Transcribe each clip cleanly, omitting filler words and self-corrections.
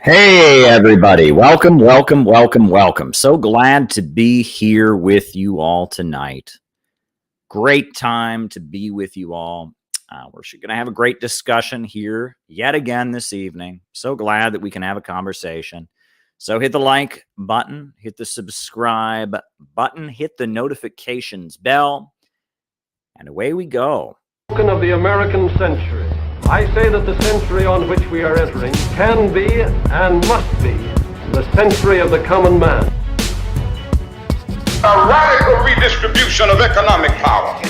Hey, everybody. Welcome, welcome, welcome, welcome. So glad to be here with you all tonight. Great time to be with you all. We're going to have a great discussion here yet again this evening. So glad that we can have a conversation. So hit the like button, hit the subscribe button, hit the notifications bell, and away we go. Of the American century. I say that the century on which we are entering can be and must be the century of the common man. A radical redistribution of economic power.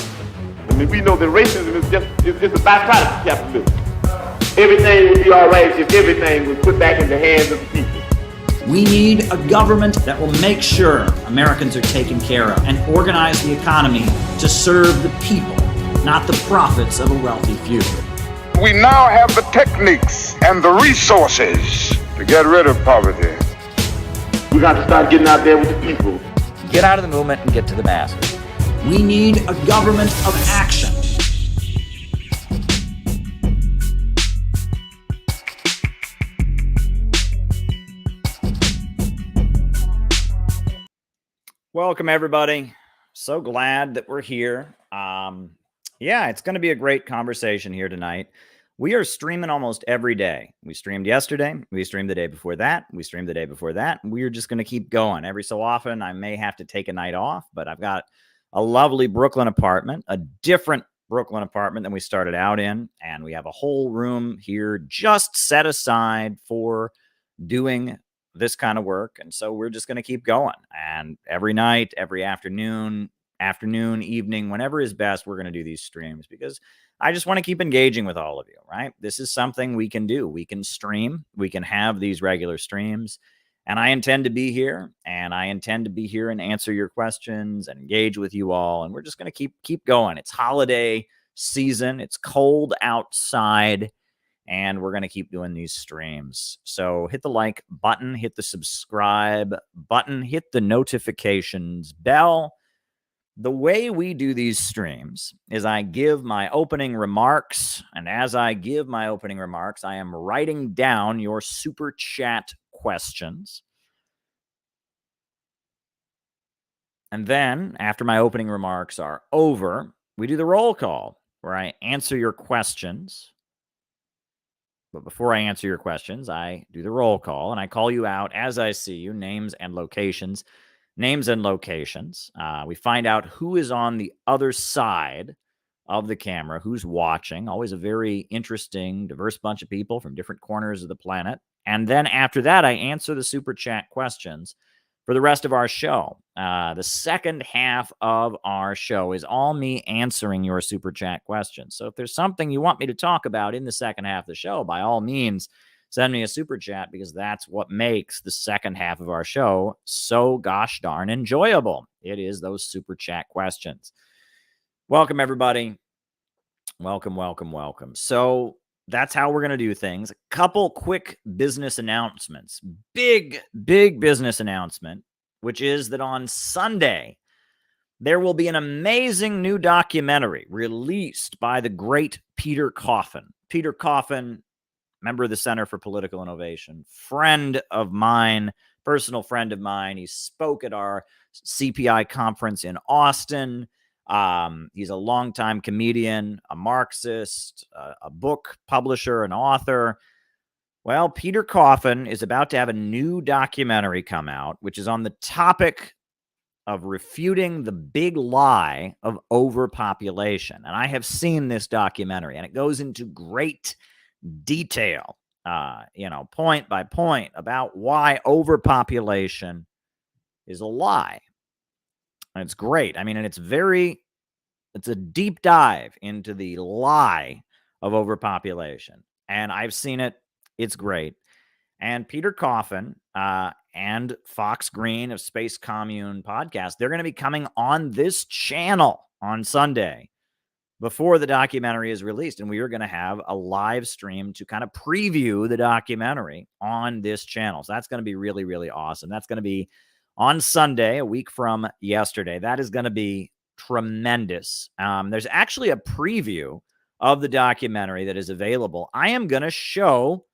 I mean, we know that racism is just a byproduct of capitalism. Everything would be all right if everything was put back in the hands of the people. We need a government that will make sure Americans are taken care of and organize the economy to serve the people, not the profits of a wealthy few. We now have the techniques and the resources to get rid of poverty. We got to start getting out there with the people. Get out of the movement and get to the masses. We need a government of action. Welcome, everybody. So glad that we're here. Yeah, it's going to be a great conversation here tonight. We are streaming almost every day. We streamed yesterday. We streamed the day before that. We streamed the day before that. We're just going to keep going. Every so often, I may have to take a night off, but I've got a lovely Brooklyn apartment, a different Brooklyn apartment than we started out in. And we have a whole room here just set aside for doing this kind of work. And so we're just going to keep going. And every night, every afternoon, evening, whenever is best, we're going to do these streams because I just want to keep engaging with all of you, right? This is something we can do. We can stream. We can have these regular streams. And I intend to be here. And I intend to be here and answer your questions and engage with you all. And we're just going to keep going. It's holiday season. It's cold outside. And we're going to keep doing these streams. So hit the like button, hit the subscribe button, hit the notifications bell. The way we do these streams is I give my opening remarks. And as I give my opening remarks, I am writing down your super chat questions. And then after my opening remarks are over, we do the roll call where I answer your questions. But before I answer your questions, I do the roll call and I call you out as I see you, names and locations. We find out who is on the other side of the camera, who's watching. Always a very interesting, diverse bunch of people from different corners of the planet. And then after that, I answer the super chat questions for the rest of our show. The second half of our show is all me answering your super chat questions. So if there's something you want me to talk about in the second half of the show, by all means, send me a super chat because that's what makes the second half of our show so gosh darn enjoyable. It is those super chat questions. Welcome, everybody. Welcome, welcome, welcome. So that's how we're going to do things. A couple quick business announcements. Big business announcement, which is that on Sunday, there will be an amazing new documentary released by the great Peter Coffin. Peter Coffin, member of the Center for Political Innovation, friend of mine, personal friend of mine. He spoke at our CPI conference in Austin. He's a longtime comedian, a Marxist, a book publisher, an author. Well, Peter Coffin is about to have a new documentary come out, which is on the topic of refuting the big lie of overpopulation. And I have seen this documentary, and it goes into great detail, point by point about why overpopulation is a lie. And it's great. I mean, and it's a deep dive into the lie of overpopulation. And I've seen it. It's great. And Peter Coffin and Fox Green of Space Commune podcast, they're going to be coming on this channel on Sunday before the documentary is released. And we are going to have a live stream to kind of preview the documentary on this channel. So that's going to be really, really awesome. That's going to be on Sunday, a week from yesterday. That is going to be tremendous. There's actually a preview of the documentary that is available. I am going to show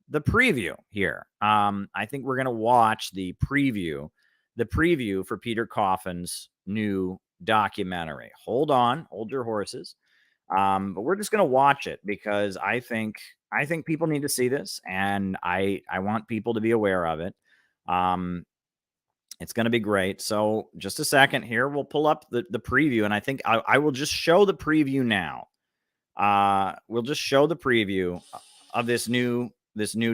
the preview here. I think we're going to watch the preview for Peter Coffin's new documentary. Hold on, hold your horses. But we're just going to watch it because I think people need to see this, and I want people to be aware of it. It's going to be great. So just a second here, we'll pull up the preview, and I think I will just show the preview now. We'll just show the preview of this new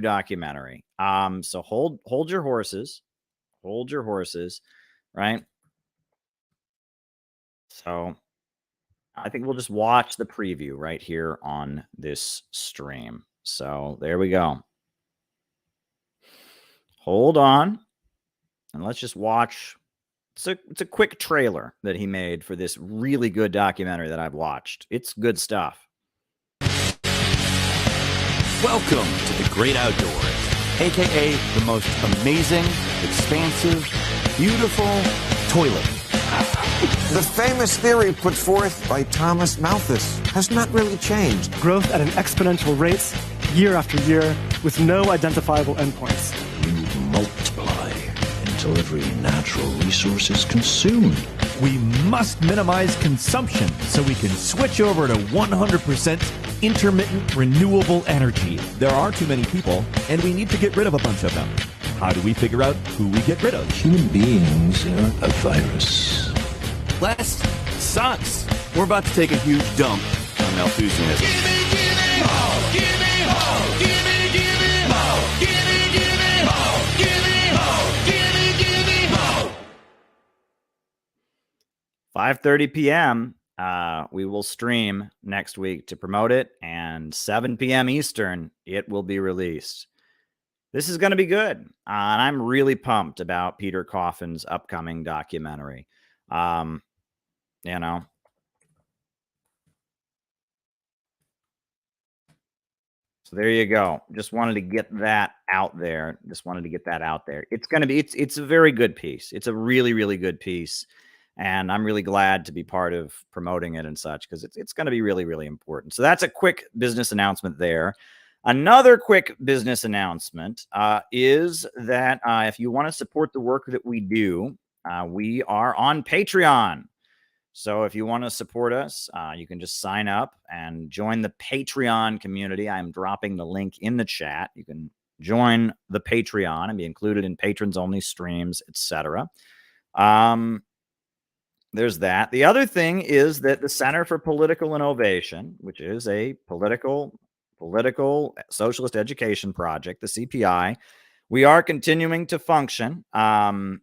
documentary. So hold your horses, right? So I think we'll just watch the preview right here on this stream. So there we go. Hold on, and let's just watch. It's a quick trailer that he made for this really good documentary that I've watched. It's good stuff. Welcome to the great outdoors, aka the most amazing, expansive, beautiful toilet. The famous theory put forth by Thomas Malthus has not really changed. Growth at an exponential rate, year after year, with no identifiable endpoints. You multiply until every natural resource is consumed. We must minimize consumption so we can switch over to 100% intermittent renewable energy. There are too many people, and we need to get rid of a bunch of them. How do we figure out who we get rid of? Human beings are a virus. Less sucks. We're about to take a huge dump on Malthusianism. Give me more, give me more, give me more, give me more, give me more, give me more. 5:30 p.m. We will stream next week to promote it, and 7 p.m. Eastern, it will be released. This is going to be good, and I'm really pumped about Peter Coffin's upcoming documentary. You know, so there you go. Just wanted to get that out there. It's going to be, it's a very good piece. It's a really, really good piece. And I'm really glad to be part of promoting it and such, because it's going to be really, really important. So that's a quick business announcement there. Another quick business announcement is that if you want to support the work that we do, we are on Patreon. So if you want to support us, you can just sign up and join the Patreon community. I'm dropping the link in the chat. You can join the Patreon and be included in patrons-only streams, etc. There's that. The other thing is that the Center for Political Innovation, which is a political socialist education project, the CPI, we are continuing to function. We are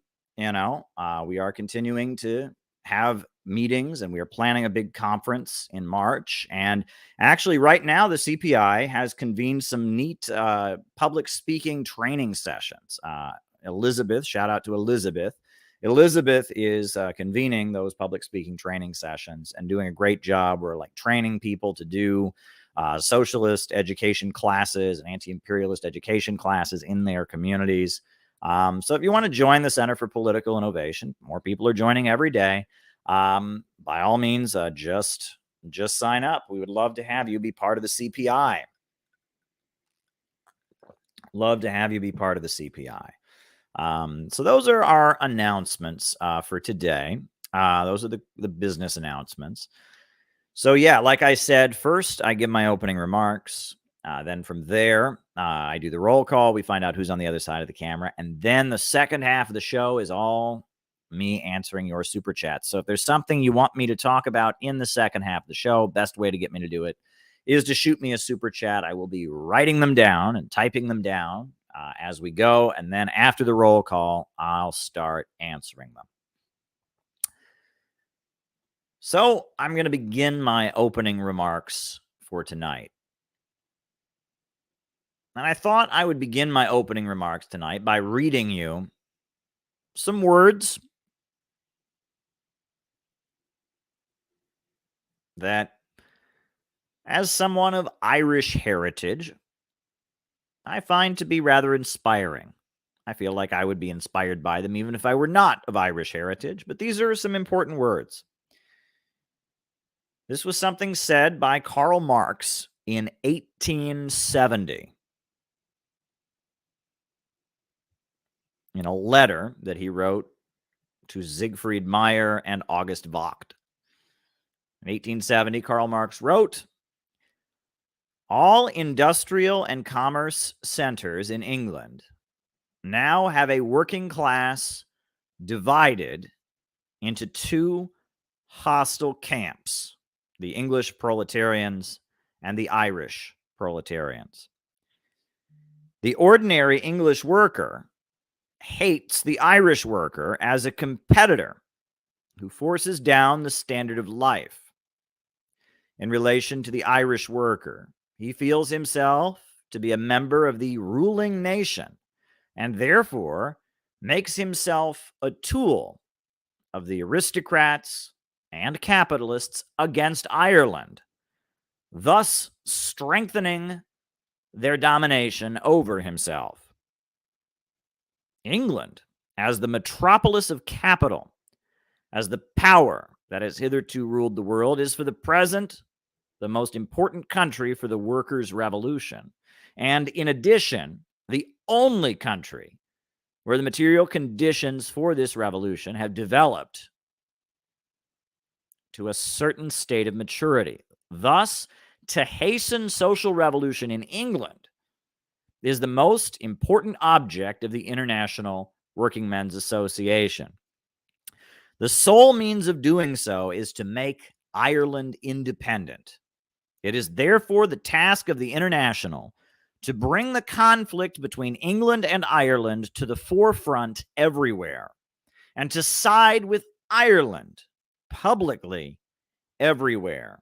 continuing to have meetings, and we are planning a big conference in March. And actually right now the CPI has convened some neat public speaking training sessions. Elizabeth, shout out to Elizabeth. Elizabeth is convening those public speaking training sessions and doing a great job. We're like training people to do socialist education classes and anti-imperialist education classes in their communities. So if you want to join the Center for Political Innovation, more people are joining every day. By all means, just sign up. We would love to have you be part of the CPI. Love to have you be part of the CPI. So those are our announcements for today. Those are the business announcements. So yeah, like I said, first I give my opening remarks. Then from there, I do the roll call. We find out who's on the other side of the camera. And then the second half of the show is all me answering your super chats. So if there's something you want me to talk about in the second half of the show, best way to get me to do it is to shoot me a super chat. I will be writing them down and typing them down as we go. And then after the roll call, I'll start answering them. So I'm going to begin my opening remarks for tonight. And I thought I would begin my opening remarks tonight by reading you some words that, as someone of Irish heritage, I find to be rather inspiring. I feel like I would be inspired by them even if I were not of Irish heritage, but these are some important words. This was something said by Karl Marx in 1870. in a letter that he wrote to Siegfried Meyer and August Vogt. In 1870, Karl Marx wrote, "All industrial and commerce centers in England now have a working class divided into two hostile camps, the English proletarians and the Irish proletarians. The ordinary English worker hates the Irish worker as a competitor who forces down the standard of life. In relation to the Irish worker, he feels himself to be a member of the ruling nation and therefore makes himself a tool of the aristocrats and capitalists against Ireland, thus strengthening their domination over himself. England, as the metropolis of capital, as the power that has hitherto ruled the world, is for the present the most important country for the workers' revolution, and in addition, the only country where the material conditions for this revolution have developed to a certain state of maturity. Thus, to hasten social revolution in England is the most important object of the International Working Men's Association. The sole means of doing so is to make Ireland independent. It is therefore the task of the International to bring the conflict between England and Ireland to the forefront everywhere, and to side with Ireland publicly everywhere.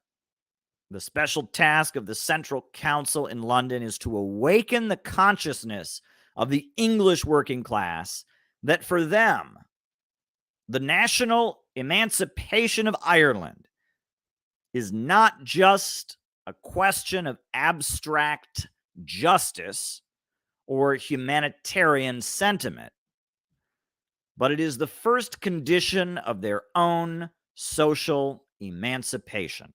The special task of the Central Council in London is to awaken the consciousness of the English working class that for them, the national emancipation of Ireland is not just a question of abstract justice or humanitarian sentiment, but it is the first condition of their own social emancipation.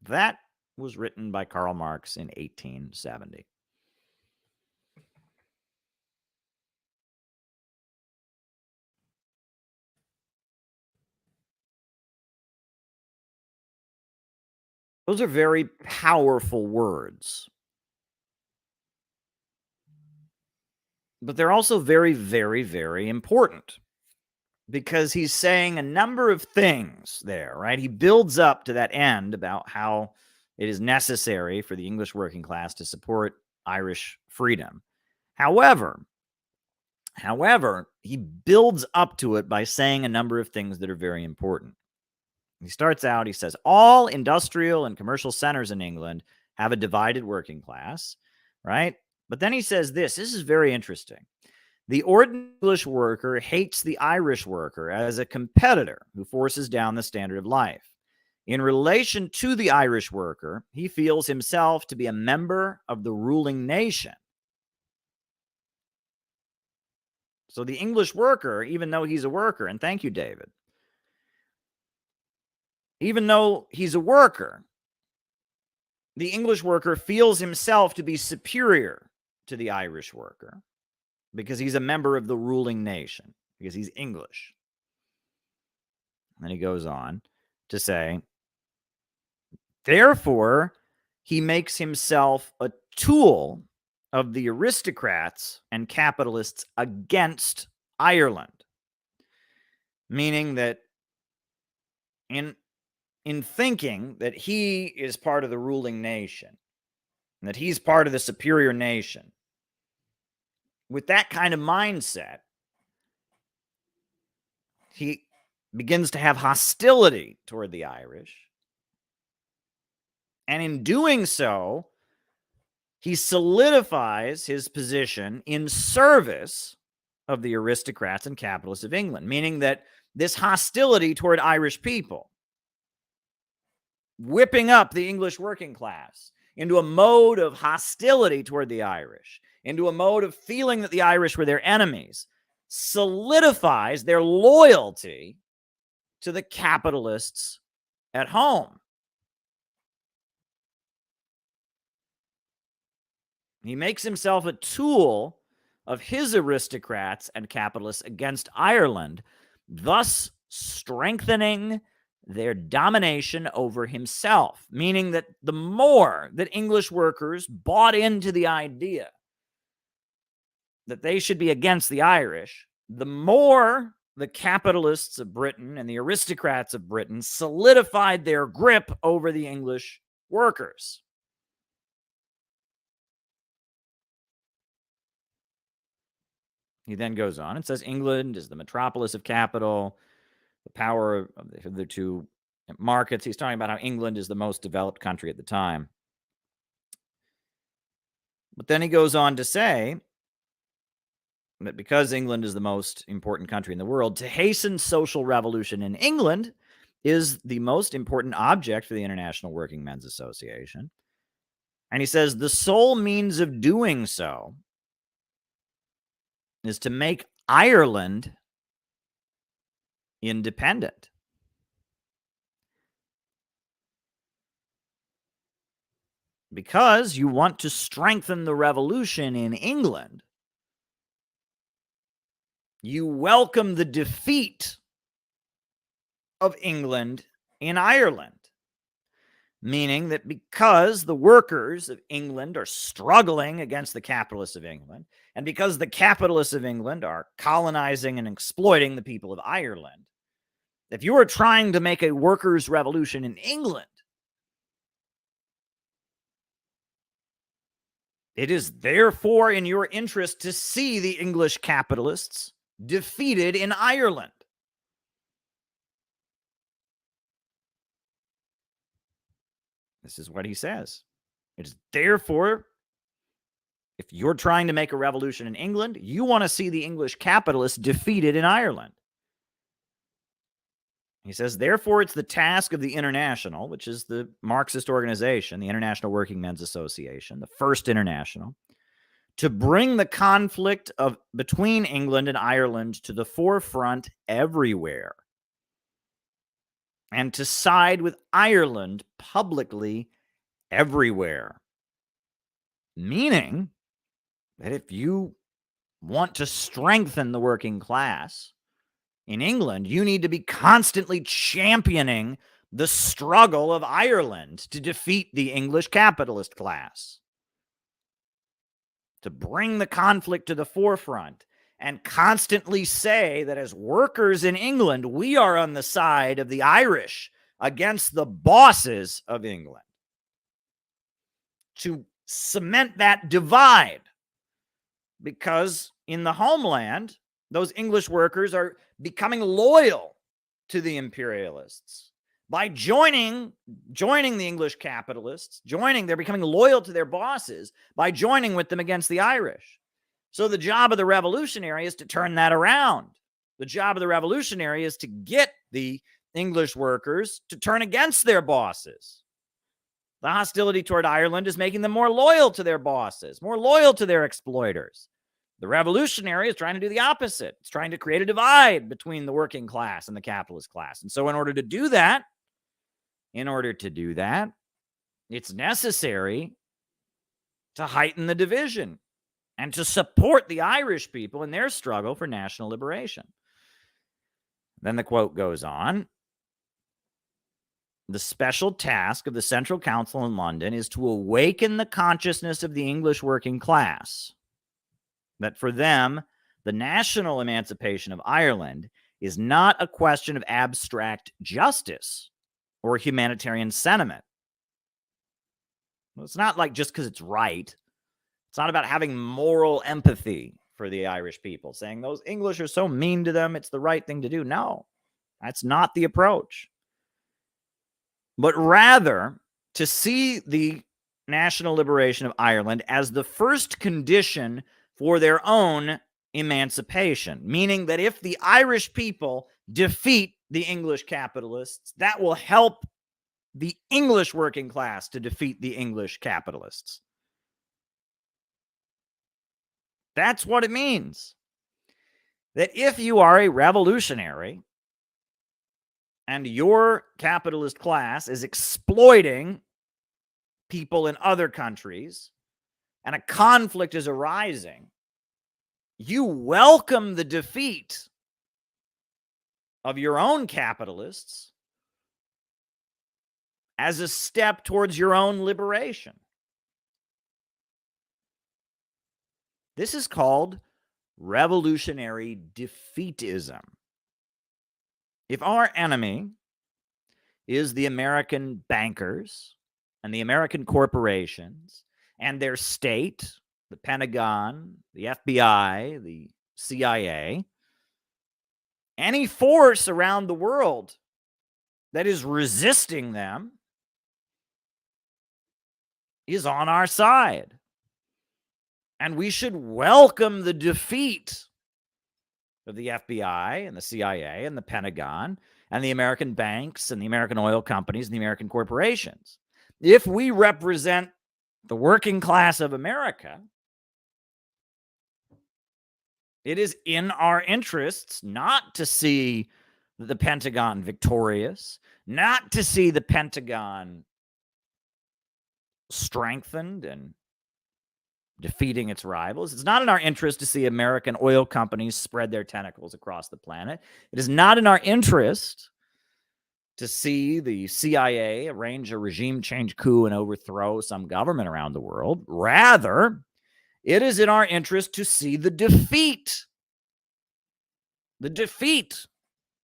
That was written by Karl Marx in 1870. Those are very powerful words. But they're also very, very, very important, because he's saying a number of things there, right? He builds up to that end about how it is necessary for the English working class to support Irish freedom. However, he builds up to it by saying a number of things that are very important. He starts out, he says, all industrial and commercial centers in England have a divided working class, right? But then he says this is very interesting. The ordinary English worker hates the Irish worker as a competitor who forces down the standard of life. In relation to the Irish worker, he feels himself to be a member of the ruling nation. So the English worker, even though he's a worker, and thank you, David, even though he's a worker, the English worker feels himself to be superior to the Irish worker because he's a member of the ruling nation, because he's English. And he goes on to say, therefore, he makes himself a tool of the aristocrats and capitalists against Ireland, meaning that in thinking that he is part of the ruling nation, and that he's part of the superior nation, with that kind of mindset, he begins to have hostility toward the Irish. And in doing so, he solidifies his position in service of the aristocrats and capitalists of England, meaning that this hostility toward Irish people, whipping up the English working class into a mode of hostility toward the Irish, into a mode of feeling that the Irish were their enemies, solidifies their loyalty to the capitalists at home. He makes himself a tool of his aristocrats and capitalists against Ireland, thus strengthening their domination over himself, meaning that the more that English workers bought into the idea that they should be against the Irish, the more the capitalists of Britain and the aristocrats of Britain solidified their grip over the English workers. He then goes on and says England is the metropolis of capital, the power of the two markets. He's talking about how England is the most developed country at the time. But then he goes on to say that because England is the most important country in the world, to hasten social revolution in England is the most important object for the International Working Men's Association. And he says the sole means of doing so is to make Ireland independent. Because you want to strengthen the revolution in England, you welcome the defeat of England in Ireland. Meaning that because the workers of England are struggling against the capitalists of England, and because the capitalists of England are colonizing and exploiting the people of Ireland, if you are trying to make a workers' revolution in England, it is therefore in your interest to see the English capitalists defeated in Ireland. This is what he says. It is therefore, if you're trying to make a revolution in England, you want to see the English capitalists defeated in Ireland. He says, therefore, it's the task of the International, which is the Marxist organization, the International Working Men's Association, the first international, to bring the conflict between England and Ireland to the forefront everywhere, and to side with Ireland publicly everywhere. Meaning that if you want to strengthen the working class in England, you need to be constantly championing the struggle of Ireland to defeat the English capitalist class, to bring the conflict to the forefront and constantly say that as workers in England, we are on the side of the Irish against the bosses of England. To cement that divide, because in the homeland, those English workers are becoming loyal to the imperialists. By joining the English capitalists, they're becoming loyal to their bosses by joining with them against the Irish. So the job of the revolutionary is to turn that around. The job of the revolutionary is to get the English workers to turn against their bosses. The hostility toward Ireland is making them more loyal to their bosses, more loyal to their exploiters. The revolutionary is trying to do the opposite. It's trying to create a divide between the working class and the capitalist class. And so in order to do that, it's necessary to heighten the division and to support the Irish people in their struggle for national liberation. Then the quote goes on. The special task of the Central Council in London is to awaken the consciousness of the English working class that for them, the national emancipation of Ireland is not a question of abstract justice or humanitarian sentiment. Well, it's not like just because it's right. It's not about having moral empathy for the Irish people, saying those English are so mean to them, it's the right thing to do. No, that's not the approach. But rather to see the national liberation of Ireland as the first condition for their own emancipation, meaning that if the Irish people defeat the English capitalists, that will help the English working class to defeat the English capitalists. That's what it means. That if you are a revolutionary and your capitalist class is exploiting people in other countries, and a conflict is arising, you welcome the defeat of your own capitalists as a step towards your own liberation. This is called revolutionary defeatism. If our enemy is the American bankers and the American corporations and their state, the Pentagon, the FBI, the CIA, any force around the world that is resisting them is on our side. And we should welcome the defeat of the FBI and the CIA and the Pentagon and the American banks and the American oil companies and the American corporations. If we represent the working class of America, it is in our interests not to see the Pentagon victorious, not to see the Pentagon strengthened and defeating its rivals. It's not in our interest to see American oil companies spread their tentacles across the planet. It is not in our interest to see the CIA arrange a regime change coup and overthrow some government around the world. Rather, it is in our interest to see the defeat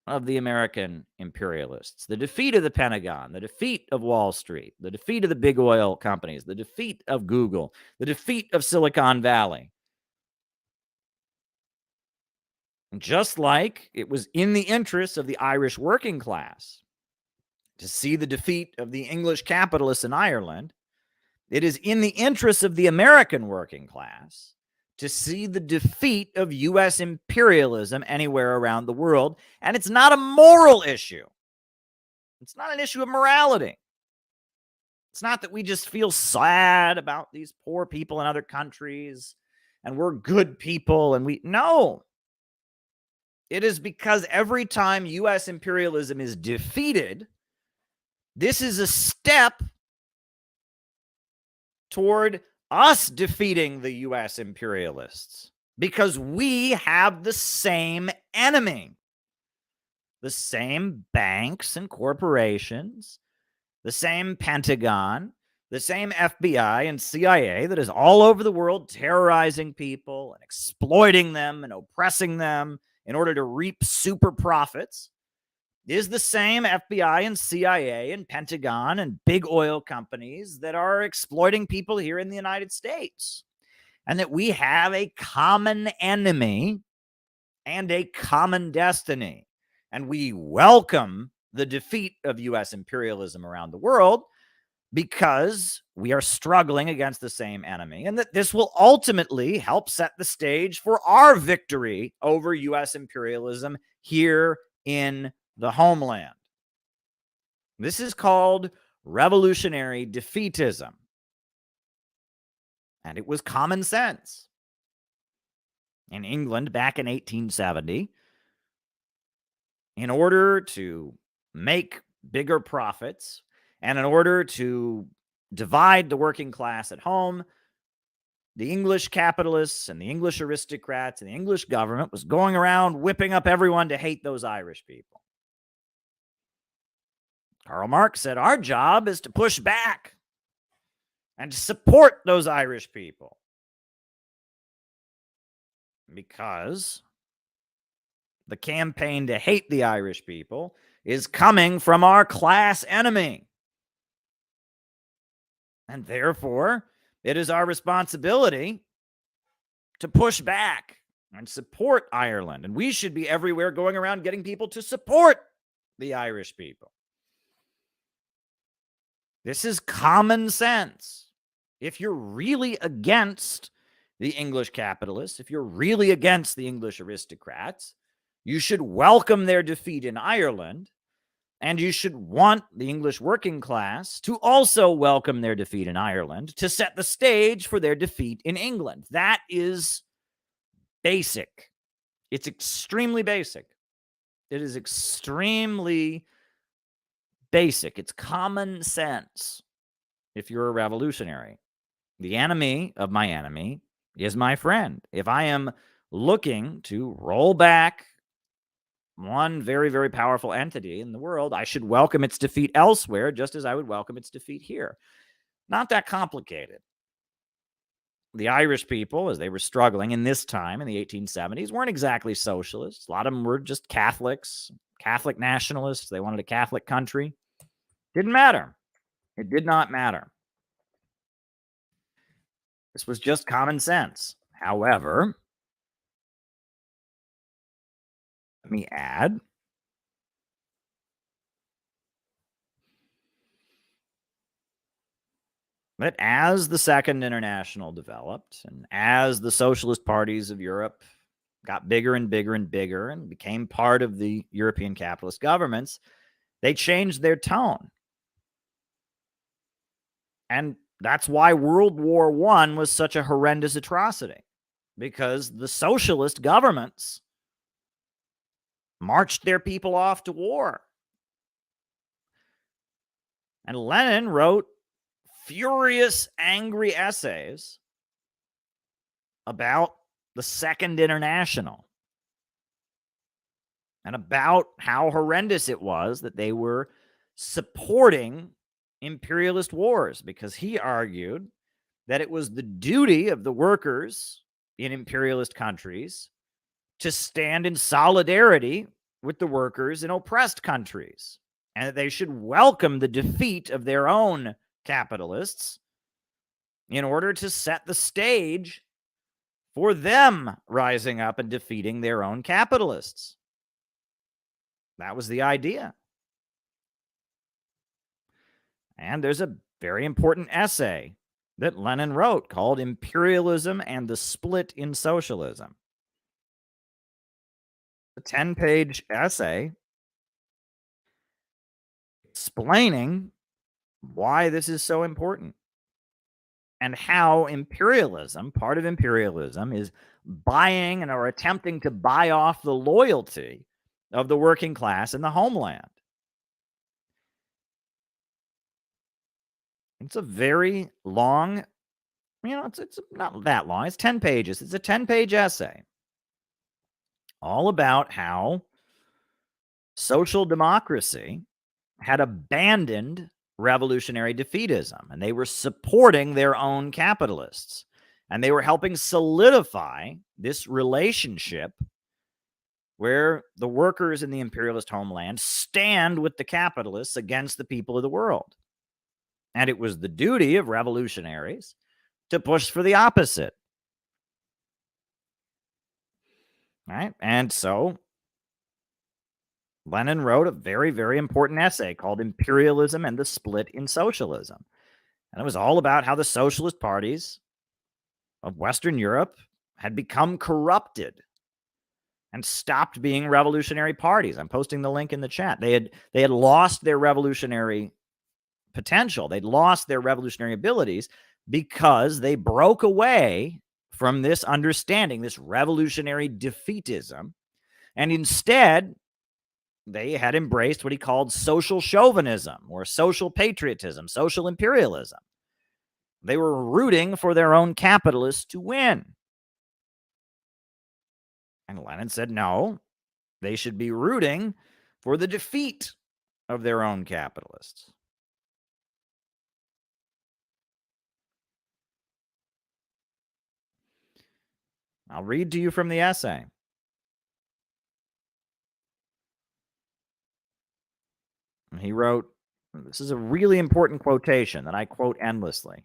of the American imperialists, the defeat of the Pentagon, the defeat of Wall Street, the defeat of the big oil companies, the defeat of Google, the defeat of Silicon Valley. And just like it was in the interest of the Irish working class to see the defeat of the English capitalists in Ireland, it is in the interest of the American working class to see the defeat of U.S. imperialism anywhere around the world. And it's not a moral issue. It's not an issue of morality. It's not that we just feel sad about these poor people in other countries and we're good people and no. It is because every time U.S. imperialism is defeated, this is a step toward us defeating the U.S. imperialists because we have the same enemy, the same banks and corporations, the same Pentagon, the same FBI and CIA that is all over the world terrorizing people and exploiting them and oppressing them in order to reap super profits, is the same FBI and CIA and Pentagon and big oil companies that are exploiting people here in the United States. And that we have a common enemy and a common destiny. And we welcome the defeat of U.S. imperialism around the world because we are struggling against the same enemy. And that this will ultimately help set the stage for our victory over U.S. imperialism here in the homeland. This is called revolutionary defeatism. And it was common sense. In England back in 1870, in order to make bigger profits and in order to divide the working class at home, the English capitalists and the English aristocrats and the English government was going around whipping up everyone to hate those Irish people. Karl Marx said, our job is to push back and to support those Irish people. Because the campaign to hate the Irish people is coming from our class enemy. And therefore, it is our responsibility to push back and support Ireland. And we should be everywhere going around getting people to support the Irish people. This is common sense. If you're really against the English capitalists, if you're really against the English aristocrats, you should welcome their defeat in Ireland, and you should want the English working class to also welcome their defeat in Ireland to set the stage for their defeat in England. That is basic. It's extremely basic. It is extremely basic. It's common sense if you're a revolutionary. The enemy of my enemy is my friend. If I am looking to roll back one very, very powerful entity in the world, I should welcome its defeat elsewhere, just as I would welcome its defeat here. Not that complicated. The Irish people, as they were struggling in this time in the 1870s, weren't exactly socialists. A lot of them were just Catholics, Catholic nationalists. They wanted a Catholic country. Didn't matter. It did not matter. This was just common sense. However, let me add that as the Second International developed and as the socialist parties of Europe got bigger and bigger and bigger and became part of the European capitalist governments, they changed their tone. And that's why World War I was such a horrendous atrocity, because the socialist governments marched their people off to war. And Lenin wrote furious, angry essays about the Second International and about how horrendous it was that they were supporting imperialist wars, because he argued that it was the duty of the workers in imperialist countries to stand in solidarity with the workers in oppressed countries, and that they should welcome the defeat of their own capitalists in order to set the stage for them rising up and defeating their own capitalists. That was the idea. And there's a very important essay that Lenin wrote called Imperialism and the Split in Socialism. A 10-page essay explaining why this is so important and how imperialism, part of imperialism, is buying and or attempting to buy off the loyalty of the working class in the homeland. It's a very long, it's not that long. It's 10 pages. It's a 10-page essay all about how social democracy had abandoned revolutionary defeatism, and they were supporting their own capitalists, and they were helping solidify this relationship where the workers in the imperialist homeland stand with the capitalists against the people of the world. And it was the duty of revolutionaries to push for the opposite. Right? And so Lenin wrote a very, very important essay called Imperialism and the Split in Socialism. And it was all about how the socialist parties of Western Europe had become corrupted and stopped being revolutionary parties. I'm posting the link in the chat. They had lost their revolutionary potential. They'd lost their revolutionary abilities because they broke away from this understanding, this revolutionary defeatism, and instead they had embraced what he called social chauvinism or social patriotism, social imperialism. They were rooting for their own capitalists to win. And Lenin said, no, they should be rooting for the defeat of their own capitalists. I'll read to you from the essay. He wrote, this is a really important quotation that I quote endlessly.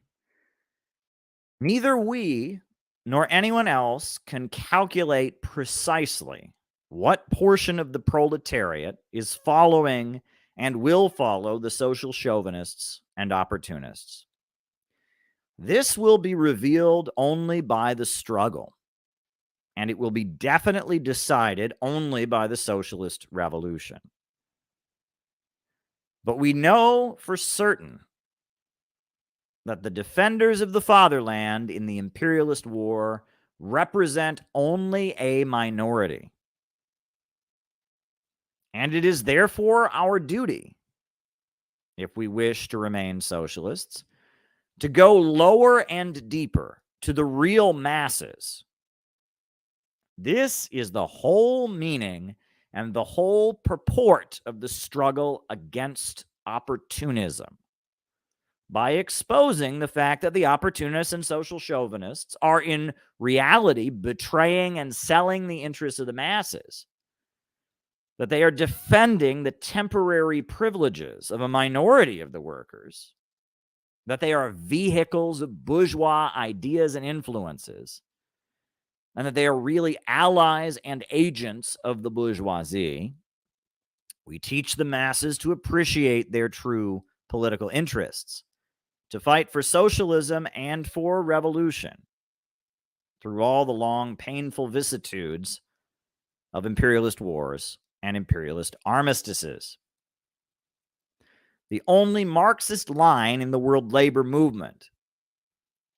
Neither we nor anyone else can calculate precisely what portion of the proletariat is following and will follow the social chauvinists and opportunists. This will be revealed only by the struggle, and it will be definitely decided only by the socialist revolution. But we know for certain that the defenders of the fatherland in the imperialist war represent only a minority. And it is therefore our duty, if we wish to remain socialists, to go lower and deeper to the real masses. This is the whole meaning and the whole purport of the struggle against opportunism. By exposing the fact that the opportunists and social chauvinists are in reality betraying and selling the interests of the masses, that they are defending the temporary privileges of a minority of the workers, that they are vehicles of bourgeois ideas and influences, and that they are really allies and agents of the bourgeoisie. We teach the masses to appreciate their true political interests, to fight for socialism and for revolution through all the long, painful vicissitudes of imperialist wars and imperialist armistices. The only Marxist line in the world labor movement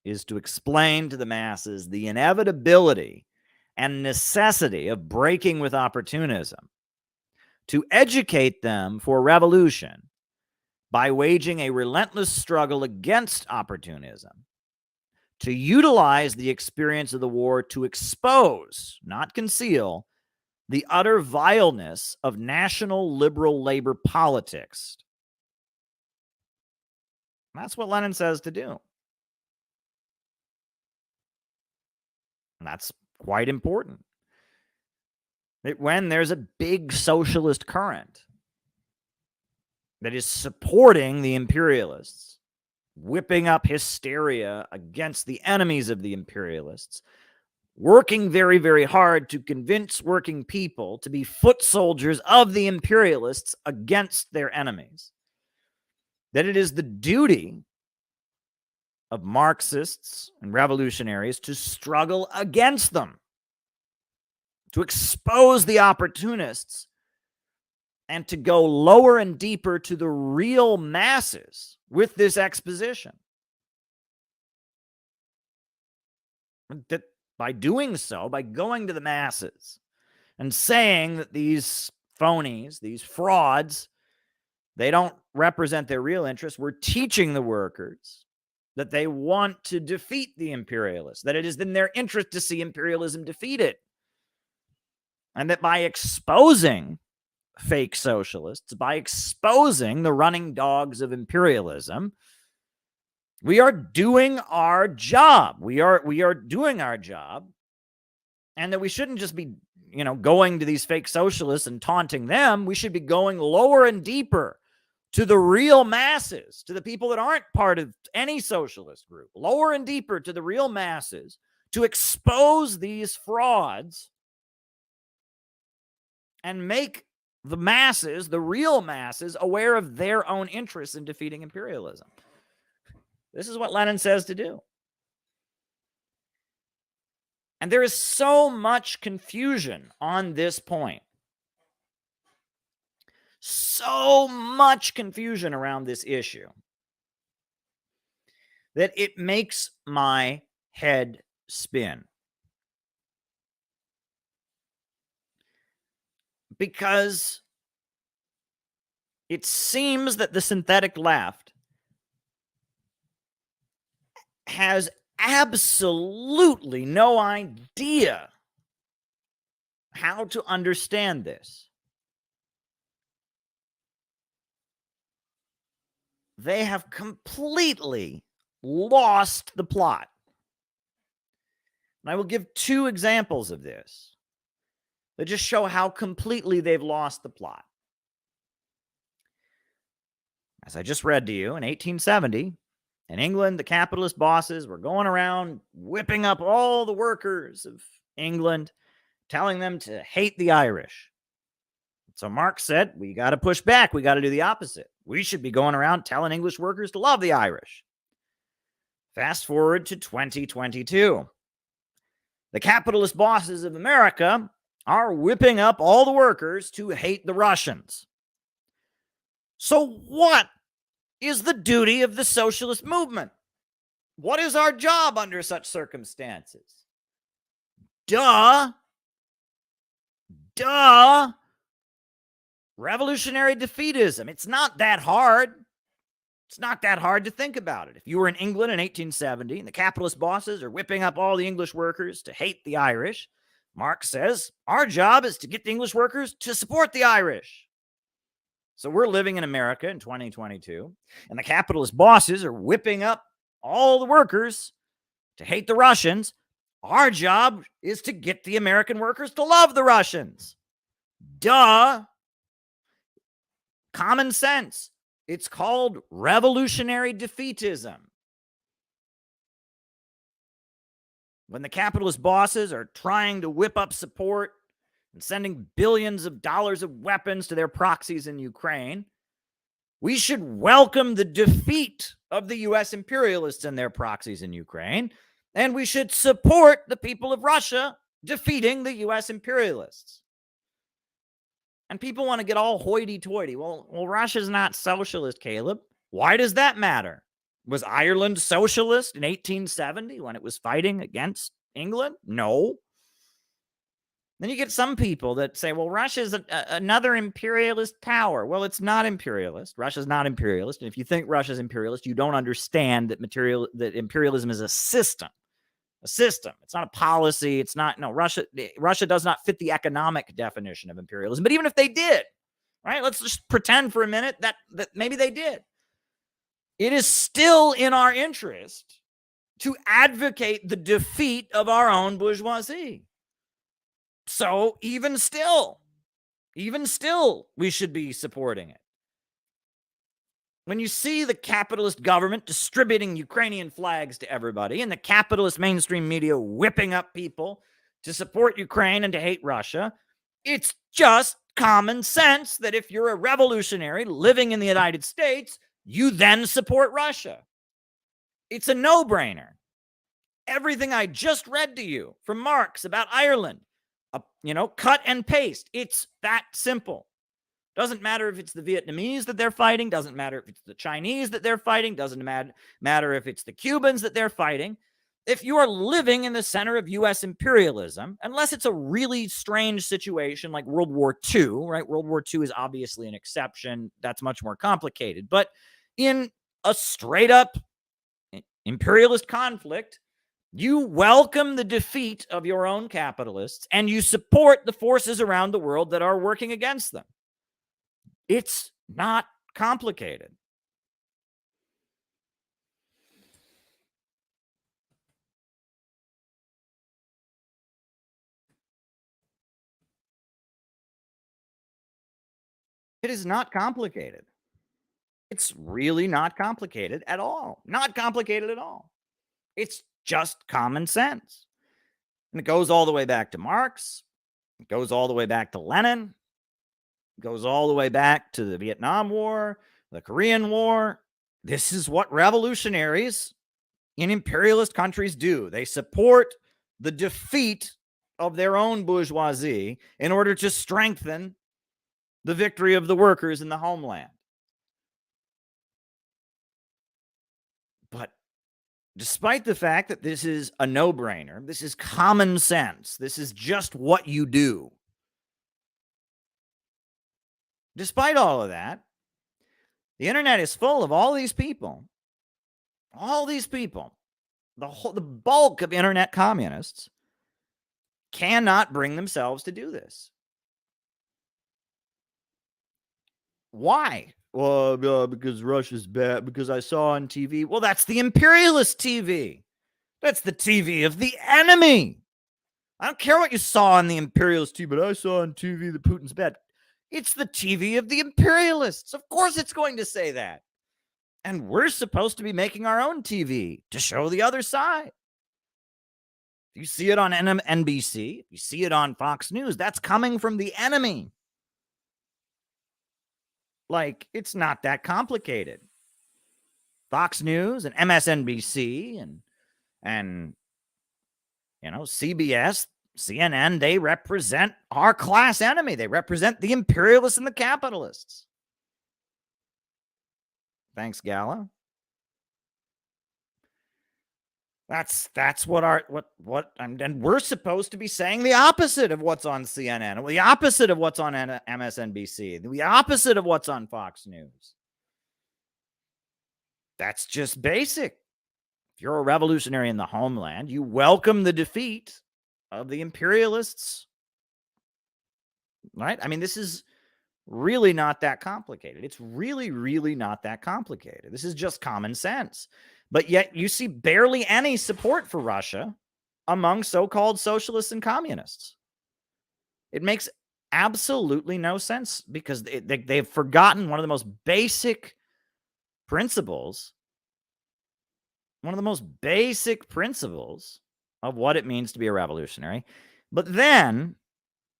is to explain to the masses the inevitability and necessity of breaking with opportunism, to educate them for revolution by waging a relentless struggle against opportunism, to utilize the experience of the war to expose, not conceal, the utter vileness of national liberal labor politics. That's what Lenin says to do. And that's quite important. That when there's a big socialist current that is supporting the imperialists, whipping up hysteria against the enemies of the imperialists, working very, very hard to convince working people to be foot soldiers of the imperialists against their enemies, that it is the duty of Marxists and revolutionaries to struggle against them, to expose the opportunists, and to go lower and deeper to the real masses with this exposition. That by doing so, by going to the masses and saying that these phonies, these frauds, they don't represent their real interests, we're teaching the workers that they want to defeat the imperialists, that it is in their interest to see imperialism defeated, and that by exposing fake socialists, by exposing the running dogs of imperialism, we are doing our job. We are doing our job, and that we shouldn't just be, going to these fake socialists and taunting them. We should be going lower and deeper to the real masses, to the people that aren't part of any socialist group, lower and deeper to the real masses, to expose these frauds and make the masses, the real masses, aware of their own interests in defeating imperialism. This is what Lenin says to do. And there is so much confusion on this point. So much confusion around this issue that it makes my head spin. Because it seems that the synthetic left has absolutely no idea how to understand this. They have completely lost the plot. And I will give two examples of this that just show how completely they've lost the plot. As I just read to you, in 1870, in England, the capitalist bosses were going around whipping up all the workers of England, telling them to hate the Irish. So Marx said, we got to push back. We got to do the opposite. We should be going around telling English workers to love the Irish. Fast forward to 2022. The capitalist bosses of America are whipping up all the workers to hate the Russians. So what is the duty of the socialist movement? What is our job under such circumstances? Duh. Revolutionary defeatism. It's not that hard. It's not that hard to think about it. If you were in England in 1870 and the capitalist bosses are whipping up all the English workers to hate the Irish, Marx says, our job is to get the English workers to support the Irish. So we're living in America in 2022, and the capitalist bosses are whipping up all the workers to hate the Russians. Our job is to get the American workers to love the Russians. Duh. Common sense. It's called revolutionary defeatism. When the capitalist bosses are trying to whip up support and sending billions of dollars of weapons to their proxies in Ukraine, we should welcome the defeat of the U.S. imperialists and their proxies in Ukraine, and we should support the people of Russia defeating the U.S. imperialists. And people want to get all hoity-toity. Well, Russia's not socialist, Caleb. Why does that matter? Was Ireland socialist in 1870 when it was fighting against England? No. Then you get some people that say, well, Russia's another imperialist power. Well, it's not imperialist. Russia's not imperialist. And if you think Russia's imperialist, you don't understand that imperialism is a system. A system. It's not a policy. It's not, no, Russia does not fit the economic definition of imperialism. But even if they did, right, let's just pretend for a minute that maybe they did. It is still in our interest to advocate the defeat of our own bourgeoisie. So even still, we should be supporting it. When you see the capitalist government distributing Ukrainian flags to everybody and the capitalist mainstream media whipping up people to support Ukraine and to hate Russia, it's just common sense that if you're a revolutionary living in the United States, you then support Russia. It's a no-brainer. Everything I just read to you from Marx about Ireland, cut and paste. It's that simple. Doesn't matter if it's the Vietnamese that they're fighting. Doesn't matter if it's the Chinese that they're fighting. Doesn't matter if it's the Cubans that they're fighting. If you are living in the center of U.S. imperialism, unless it's a really strange situation like World War II, right? World War II is obviously an exception. That's much more complicated. But in a straight up imperialist conflict, you welcome the defeat of your own capitalists and you support the forces around the world that are working against them. It's not complicated. It is not complicated. It's really not complicated at all. Not complicated at all. It's just common sense. And it goes all the way back to Marx. It goes all the way back to Lenin. It goes all the way back to the Vietnam War, the Korean War. This is what revolutionaries in imperialist countries do. They support the defeat of their own bourgeoisie in order to strengthen the victory of the workers in the homeland. But despite the fact that this is a no-brainer, this is common sense, this is just what you do. Despite all of that, the internet is full of all these people, the bulk of internet communists cannot bring themselves to do this. Why? Well, because Russia's bad, because I saw on TV. Well, that's the imperialist TV. That's the TV of the enemy. I don't care what you saw on the imperialist TV, but I saw on TV that Putin's bad. It's the TV of the imperialists. Of course it's going to say that. And we're supposed to be making our own TV to show the other side. If you see it on NBC, if you see it on Fox News, that's coming from the enemy. Like, it's not that complicated. Fox News and MSNBC and CBS, CNN, they represent our class enemy. They represent the imperialists and the capitalists. Thanks, Gala. That's what and we're supposed to be saying the opposite of what's on CNN, the opposite of what's on MSNBC, the opposite of what's on Fox News. That's just basic. If you're a revolutionary in the homeland, you welcome the defeat of the imperialists, right? I mean, this is really not that complicated. It's really, really not that complicated. This is just common sense. But yet you see barely any support for Russia among so-called socialists and communists. It makes absolutely no sense because they've forgotten one of the most basic principles, of what it means to be a revolutionary. But then,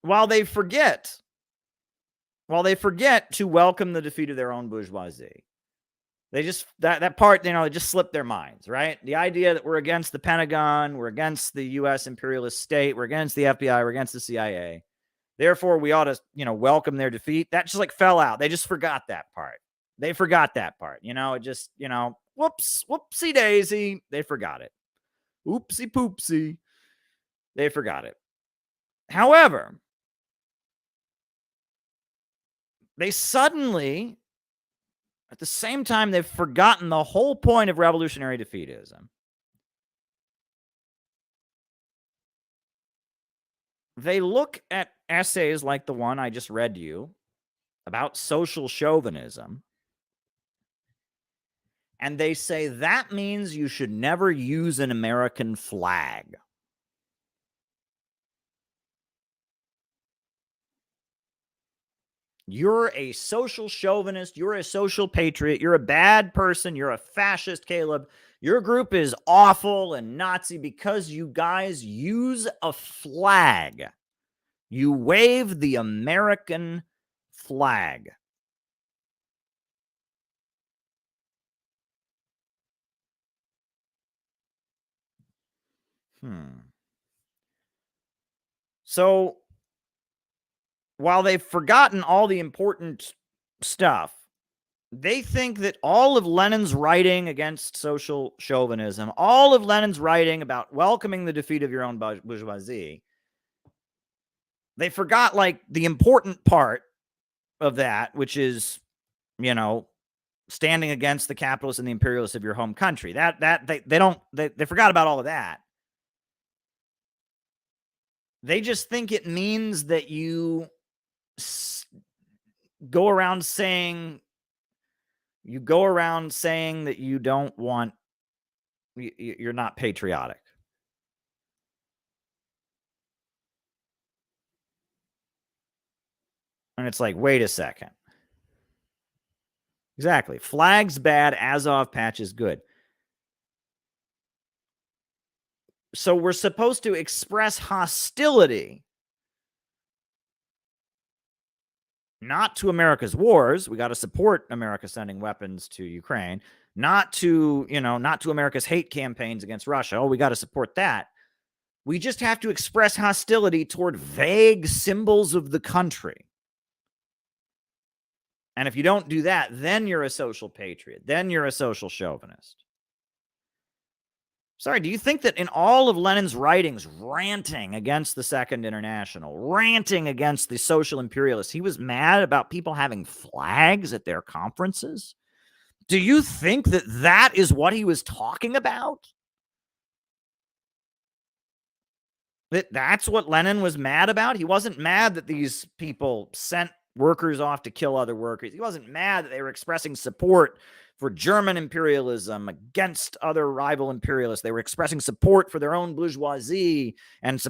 while they forget to welcome the defeat of their own bourgeoisie, they just, that part, it just slipped their minds, right? The idea that we're against the Pentagon, we're against the U.S. imperialist state, we're against the FBI, we're against the CIA. Therefore, we ought to, welcome their defeat. That just fell out. They just forgot that part. It just, whoopsie daisy. They forgot it. Oopsie poopsie. They forgot it. However, they suddenly, at the same time, they've forgotten the whole point of revolutionary defeatism. They look at essays like the one I just read to you about social chauvinism, and they say that means you should never use an American flag. You're a social chauvinist. You're a social patriot. You're a bad person. You're a fascist, Caleb. Your group is awful and Nazi because you guys use a flag. You wave the American flag. So, while they've forgotten all the important stuff, they think that all of Lenin's writing against social chauvinism, all of Lenin's writing about welcoming the defeat of your own bourgeoisie, they forgot the important part of that, which is, standing against the capitalists and the imperialists of your home country. They forgot about all of that. They just think it means that you go around saying that you don't want, you're not patriotic. And it's like, wait a second. Exactly. Flag's bad, Azov patch is good. So we're supposed to express hostility not to America's wars. We got to support America sending weapons to Ukraine, not to America's hate campaigns against Russia. Oh, we got to support that. We just have to express hostility toward vague symbols of the country. And if you don't do that, then you're a social patriot. Then you're a social chauvinist. Sorry, do you think that in all of Lenin's writings, ranting against the Second International, ranting against the social imperialists, he was mad about people having flags at their conferences? Do you think that that is what he was talking about? That's what Lenin was mad about? He wasn't mad that these people sent workers off to kill other workers. He wasn't mad that they were expressing support for German imperialism against other rival imperialists. They were expressing support for their own bourgeoisie and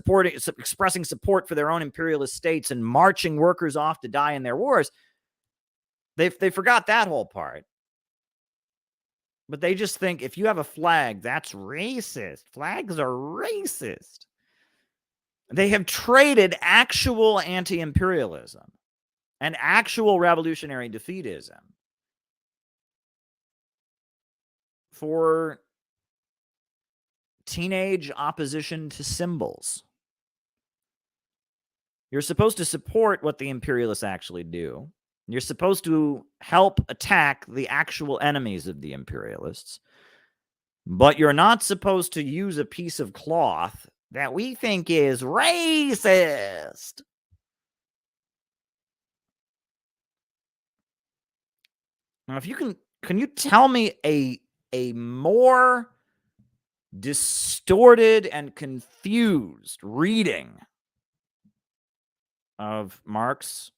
expressing support for their own imperialist states and marching workers off to die in their wars. They forgot that whole part. But they just think if you have a flag, that's racist. Flags are racist. They have traded actual anti-imperialism and actual revolutionary defeatism for teenage opposition to symbols. You're supposed to support what the imperialists actually do. You're supposed to help attack the actual enemies of the imperialists. But you're not supposed to use a piece of cloth that we think is racist. Now, if you can you tell me a a more distorted and confused reading of Marx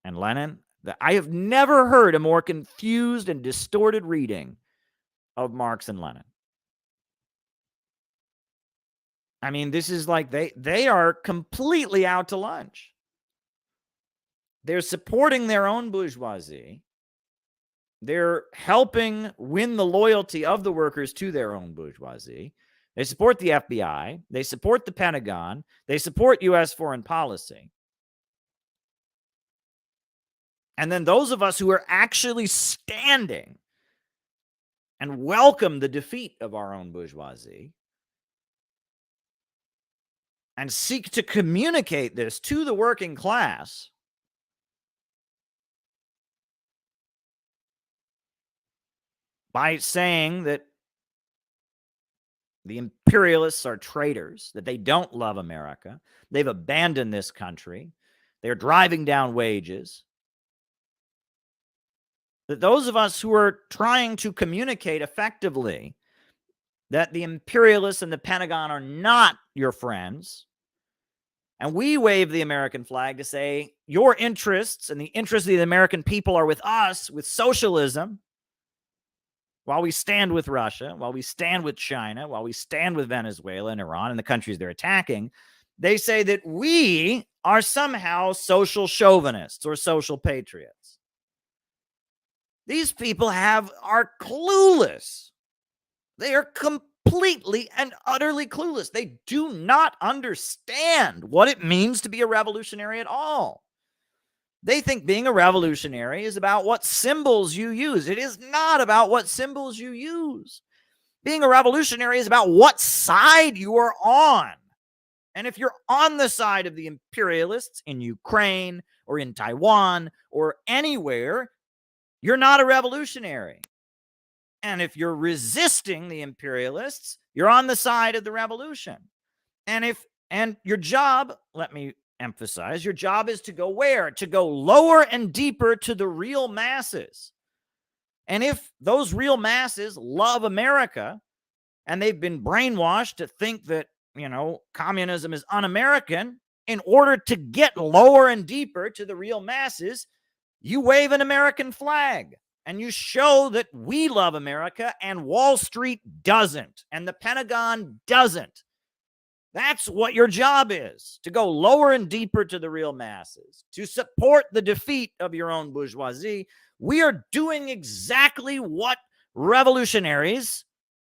and Lenin. I have never heard a more confused and distorted reading of Marx and Lenin. I mean, this is like they are completely out to lunch. They're supporting their own bourgeoisie. They're helping win the loyalty of the workers to their own bourgeoisie. They support the FBI. They support the Pentagon. They support U.S. foreign policy. And then those of us who are actually standing and welcome the defeat of our own bourgeoisie and seek to communicate this to the working class, by saying that the imperialists are traitors, that they don't love America, they've abandoned this country, they're driving down wages, that those of us who are trying to communicate effectively that the imperialists and the Pentagon are not your friends, and we wave the American flag to say your interests and the interests of the American people are with us, with socialism, while we stand with Russia, while we stand with China, while we stand with Venezuela and Iran and the countries they're attacking, they say that we are somehow social chauvinists or social patriots. These people are clueless. They are completely and utterly clueless. They do not understand what it means to be a revolutionary at all. They think being a revolutionary is about what symbols you use. It is not about what symbols you use. Being a revolutionary is about what side you are on. And if you're on the side of the imperialists in Ukraine or in Taiwan or anywhere, you're not a revolutionary. And if you're resisting the imperialists, you're on the side of the revolution. And your job, let me emphasize, your job is to go where? To go lower and deeper to the real masses. And if those real masses love America and they've been brainwashed to think that, communism is un-American, in order to get lower and deeper to the real masses, you wave an American flag and you show that we love America and Wall Street doesn't and the Pentagon doesn't. That's what your job is, to go lower and deeper to the real masses, to support the defeat of your own bourgeoisie. We are doing exactly what revolutionaries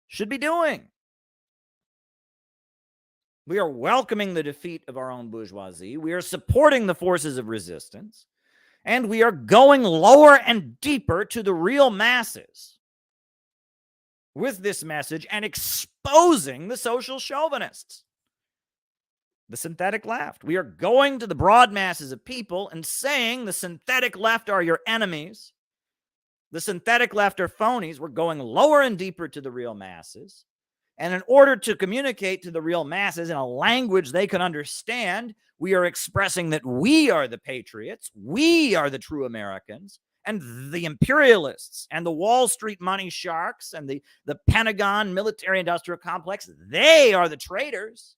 should be doing. We are welcoming the defeat of our own bourgeoisie. We are supporting the forces of resistance. And we are going lower and deeper to the real masses with this message and exposing the social chauvinists, the synthetic left. We are going to the broad masses of people and saying the synthetic left are your enemies. The synthetic left are phonies. We're going lower and deeper to the real masses. And in order to communicate to the real masses in a language they can understand, we are expressing that we are the patriots, we are the true Americans, and the imperialists and the Wall Street money sharks and the Pentagon military-industrial complex, they are the traitors.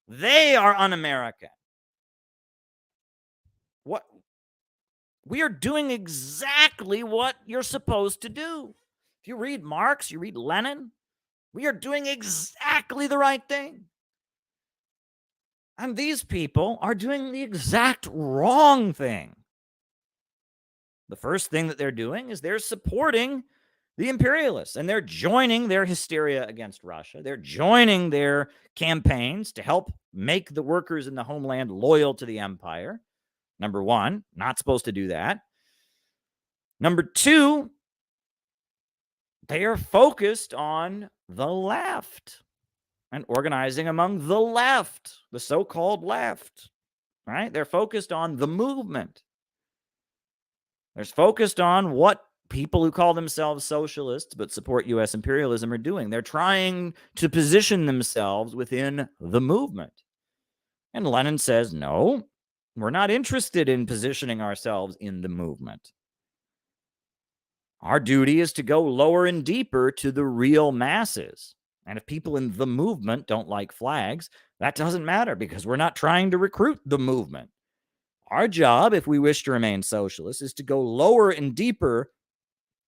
They are un-American. What? We are doing exactly what you're supposed to do. If you read Marx, you read Lenin, we are doing exactly the right thing. And these people are doing the exact wrong thing. The first thing that they're doing is they're supporting the imperialists, and they're joining their hysteria against Russia. They're joining their campaigns to help make the workers in the homeland loyal to the empire. Number one, not supposed to do that. Number two, they are focused on the left and organizing among the left, the so-called left, right? They're focused on the movement. They're focused on what people who call themselves socialists but support U.S. imperialism are doing. They're trying to position themselves within the movement. And Lenin says, no, we're not interested in positioning ourselves in the movement. Our duty is to go lower and deeper to the real masses. And if people in the movement don't like flags, that doesn't matter because we're not trying to recruit the movement. Our job, if we wish to remain socialists, is to go lower and deeper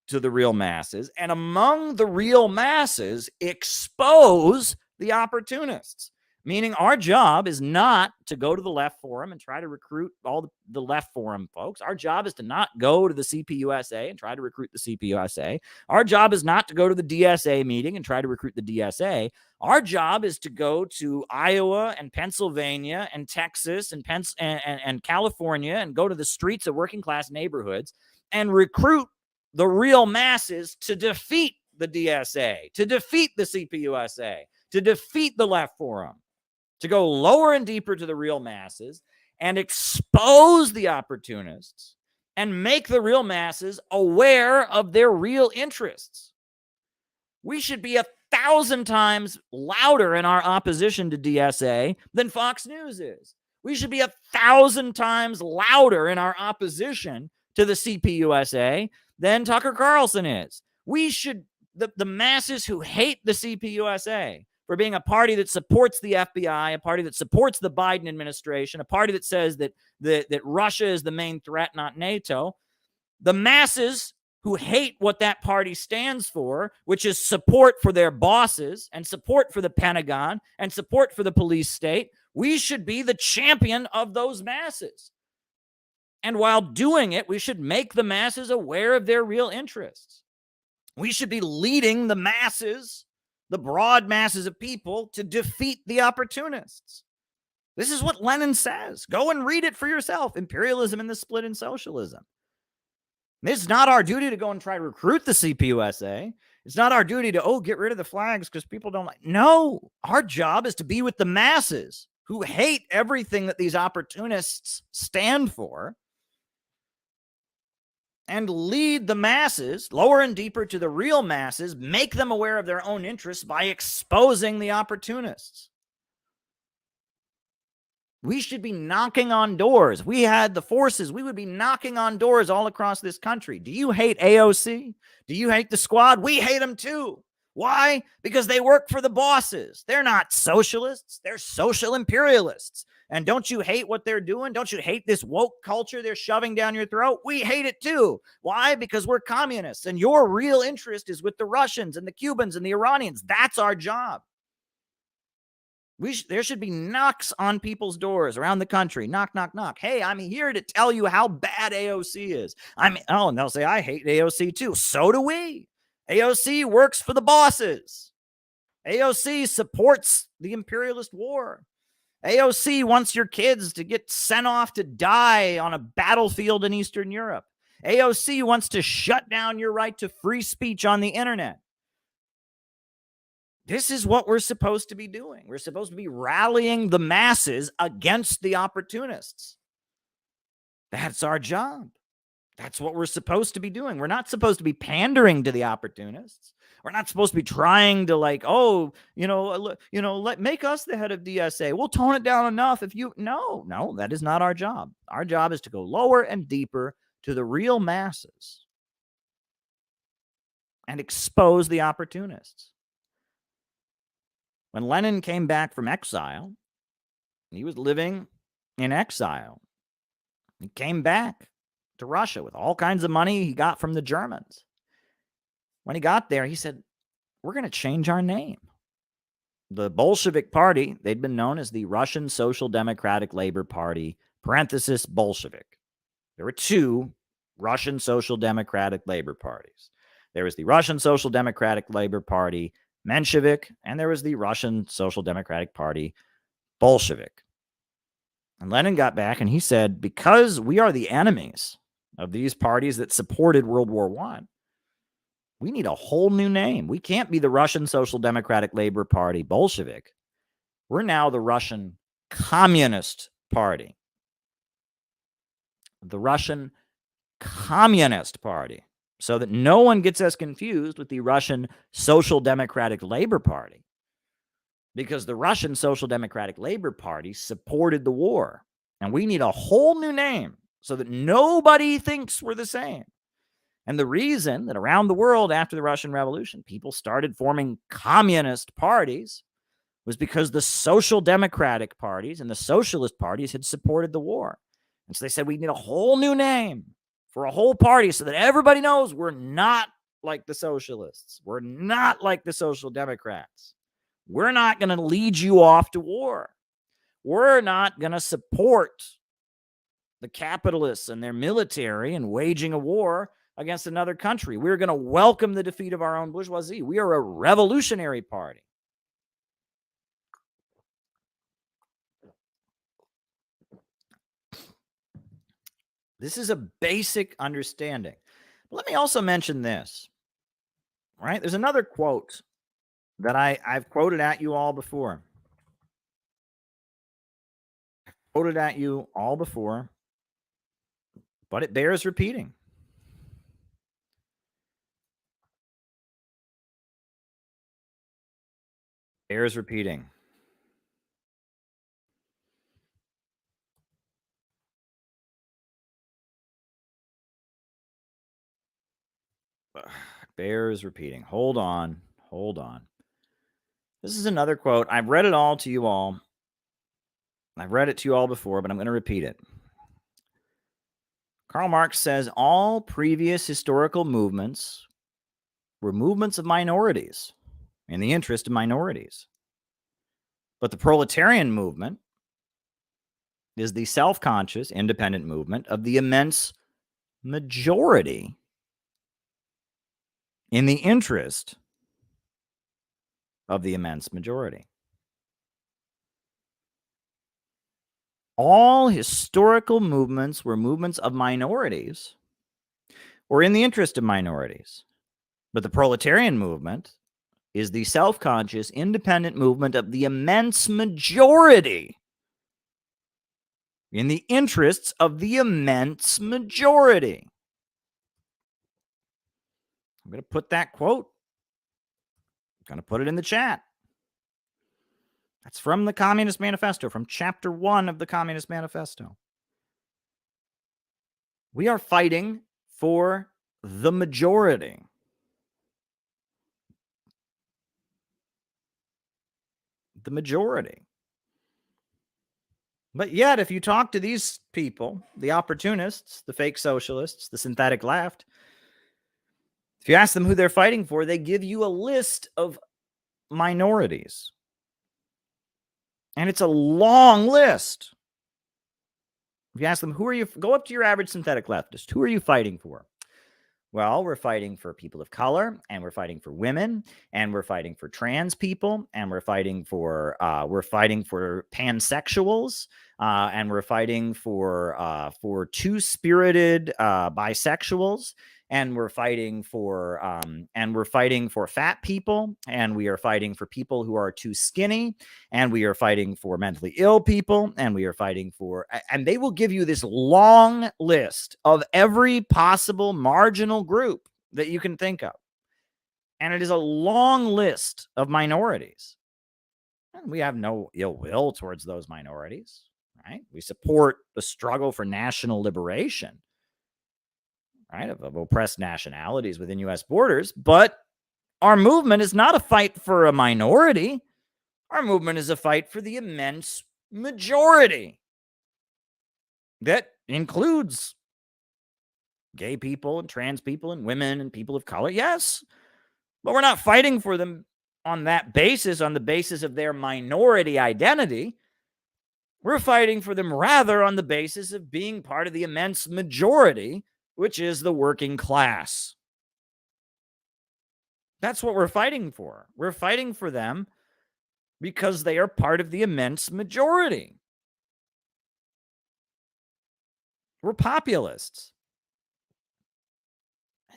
to the real masses, and among the real masses, expose the opportunists. Meaning our job is not to go to the left forum and try to recruit all the left forum folks. Our job is to not go to the CPUSA and try to recruit the CPUSA. Our job is not to go to the DSA meeting and try to recruit the DSA. Our job is to go to Iowa and Pennsylvania and Texas and California and go to the streets of working class neighborhoods and recruit the real masses to defeat the DSA, to defeat the CPUSA, to defeat the left forum, to go lower and deeper to the real masses and expose the opportunists and make the real masses aware of their real interests. We should be 1,000 times louder in our opposition to DSA than Fox News is. We should be 1,000 times louder in our opposition to the CPUSA than Tucker Carlson is. We should, the masses who hate the CPUSA for being a party that supports the FBI, a party that supports the Biden administration, a party that says that Russia is the main threat, not NATO, the masses who hate what that party stands for, which is support for their bosses and support for the Pentagon and support for the police state, we should be the champion of those masses. And while doing it, we should make the masses aware of their real interests. We should be leading the masses, the broad masses of people, to defeat the opportunists. This is what Lenin says. Go and read it for yourself. Imperialism and the Split in Socialism. It's not our duty to go and try to recruit the CPUSA. It's not our duty to, get rid of the flags because people don't like. No, our job is to be with the masses who hate everything that these opportunists stand for and lead the masses lower and deeper to the real masses, make them aware of their own interests by exposing the opportunists. We should be knocking on doors. We had the forces. We would be knocking on doors all across this country. Do you hate AOC? Do you hate the squad? We hate them too. Why? Because they work for the bosses. They're not socialists. They're social imperialists. And don't you hate what they're doing? Don't you hate this woke culture they're shoving down your throat? We hate it too. Why? Because we're communists. And your real interest is with the Russians and the Cubans and the Iranians. That's our job. There should be knocks on people's doors around the country. Knock, knock, knock. Hey, I'm here to tell you how bad AOC is. And they'll say, I hate AOC too. So do we. AOC works for the bosses. AOC supports the imperialist war. AOC wants your kids to get sent off to die on a battlefield in Eastern Europe. AOC wants to shut down your right to free speech on the internet. This is what we're supposed to be doing. We're supposed to be rallying the masses against the opportunists. That's our job. That's what we're supposed to be doing. We're not supposed to be pandering to the opportunists. We're not supposed to be trying to make us the head of DSA. We'll tone it down enough if you. No, that is not our job. Our job is to go lower and deeper to the real masses and expose the opportunists. When Lenin came back from exile, he was living in exile. He came back to Russia with all kinds of money he got from the Germans. When he got there, he said, we're going to change our name. The Bolshevik Party, they'd been known as the Russian Social Democratic Labor Party, parenthesis Bolshevik. There were two Russian Social Democratic Labor Parties. There was the Russian Social Democratic Labor Party, Menshevik, and there was the Russian Social Democratic Party, Bolshevik. And Lenin got back and he said, because we are the enemies of these parties that supported World War I, we need a whole new name. We can't be the Russian Social Democratic Labor Party, Bolshevik. We're now the Russian Communist Party. The Russian Communist Party. So that no one gets us confused with the Russian Social Democratic Labor Party. Because the Russian Social Democratic Labor Party supported the war. And we need a whole new name so that nobody thinks we're the same. And the reason that around the world after the Russian Revolution, people started forming communist parties was because the social democratic parties and the socialist parties had supported the war. And so they said, we need a whole new name for a whole party so that everybody knows we're not like the socialists. We're not like the social democrats. We're not going to lead you off to war. We're not going to support the capitalists and their military in waging a war against another country. We're going to welcome the defeat of our own bourgeoisie. We are a revolutionary party. This is a basic understanding. Let me also mention this, right? There's another quote that I've quoted at you all before. Quoted at you all before, but it bears repeating. Bears repeating. Bears repeating. Hold on. Hold on. This is another quote. I've read it all to you all. I've read it to you all before, but I'm going to repeat it. Karl Marx says all previous historical movements were movements of minorities in the interest of minorities. But the proletarian movement is the self-conscious, independent movement of the immense majority in the interest of the immense majority. All historical movements were movements of minorities or in the interest of minorities. But the proletarian movement is the self-conscious, independent movement of the immense majority in the interests of the immense majority. I'm going to put that quote. I'm going to put it in the chat. That's from the Communist Manifesto, from chapter 1 of the Communist Manifesto. We are fighting for the majority. The majority. But yet, if you talk to these people, the opportunists, the fake socialists, the synthetic left, if you ask them who they're fighting for, they give you a list of minorities. And it's a long list. If you ask them, who are you, go up to your average synthetic leftist. Who are you fighting for? Well, we're fighting for people of color, and we're fighting for women, and we're fighting for trans people, and we're fighting for pansexuals, and we're fighting for two-spirited bisexuals, and we're fighting for fat people, and we are fighting for people who are too skinny, and we are fighting for mentally ill people, and we are fighting for, and they will give you this long list of every possible marginal group that you can think of. And it is a long list of minorities. And we have no ill will towards those minorities, right? We support the struggle for national liberation, right, of oppressed nationalities within U.S. borders. But our movement is not a fight for a minority. Our movement is a fight for the immense majority. That includes gay people and trans people and women and people of color. Yes, but we're not fighting for them on that basis, on the basis of their minority identity. We're fighting for them rather on the basis of being part of the immense majority, which is the working class. That's what we're fighting for. We're fighting for them because they are part of the immense majority. We're populists.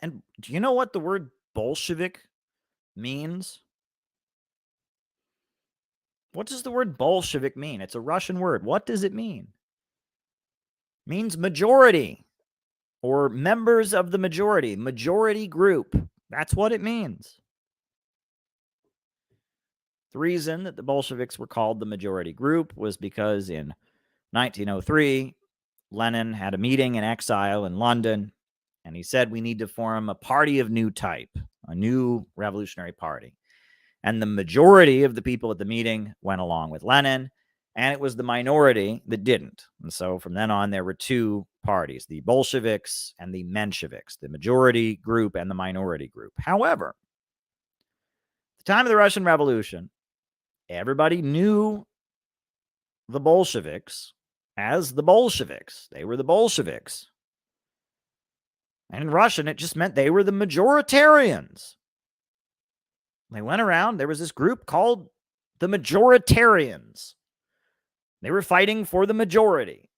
And do you know what the word Bolshevik means? What does the word Bolshevik mean? It's a Russian word. What does it mean? It means majority, or members of the majority, majority group. That's what it means. The reason that the Bolsheviks were called the majority group was because in 1903, Lenin had a meeting in exile in London, And he said we need to form a party of new type, a new revolutionary party. And the majority of the people at the meeting went along with Lenin, and it was the minority that didn't. And so from then on, there were two parties, the Bolsheviks and the Mensheviks, the majority group and the minority group. However, at the time of the Russian Revolution, everybody knew the Bolsheviks as the Bolsheviks. They were the Bolsheviks. And in Russian, it just meant they were the majoritarians. They went around, there was this group called the majoritarians. They were fighting for the majority.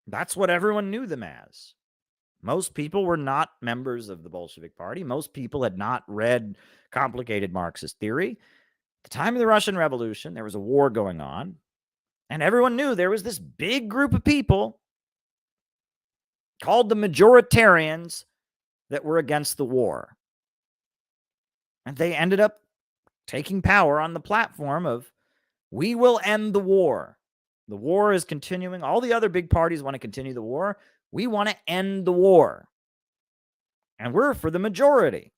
That's what everyone knew them as. Most people were not members of the Bolshevik Party. Most people had not read complicated Marxist theory. At the time of the Russian Revolution, there was a war going on, and everyone knew there was this big group of people called the majoritarians that were against the war. And they ended up taking power on the platform of, we will end the war. The war is continuing. All the other big parties want to continue the war. We want to end the war. And we're for the majority.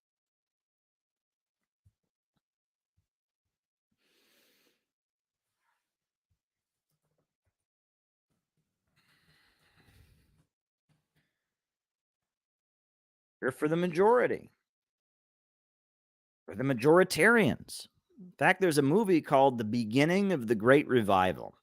We're for the majority. We're the majoritarians. In fact, there's a movie called The Beginning of the Great Revival.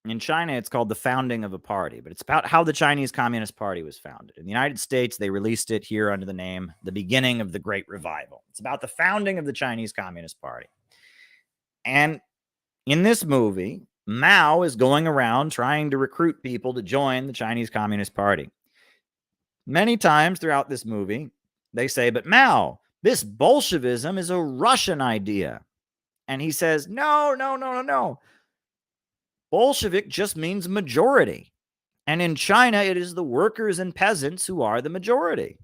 In China, it's called The Founding of a Party, but it's about how the Chinese Communist Party was founded. In the United States, they released it here under the name The Beginning of the Great Revival. It's about the founding of the Chinese Communist Party. And in this movie, Mao is going around trying to recruit people to join the Chinese Communist Party. Many times throughout this movie, they say, but Mao, this Bolshevism is a Russian idea. And he says, no. Bolshevik just means majority. And in China, it is the workers and peasants who are the majority.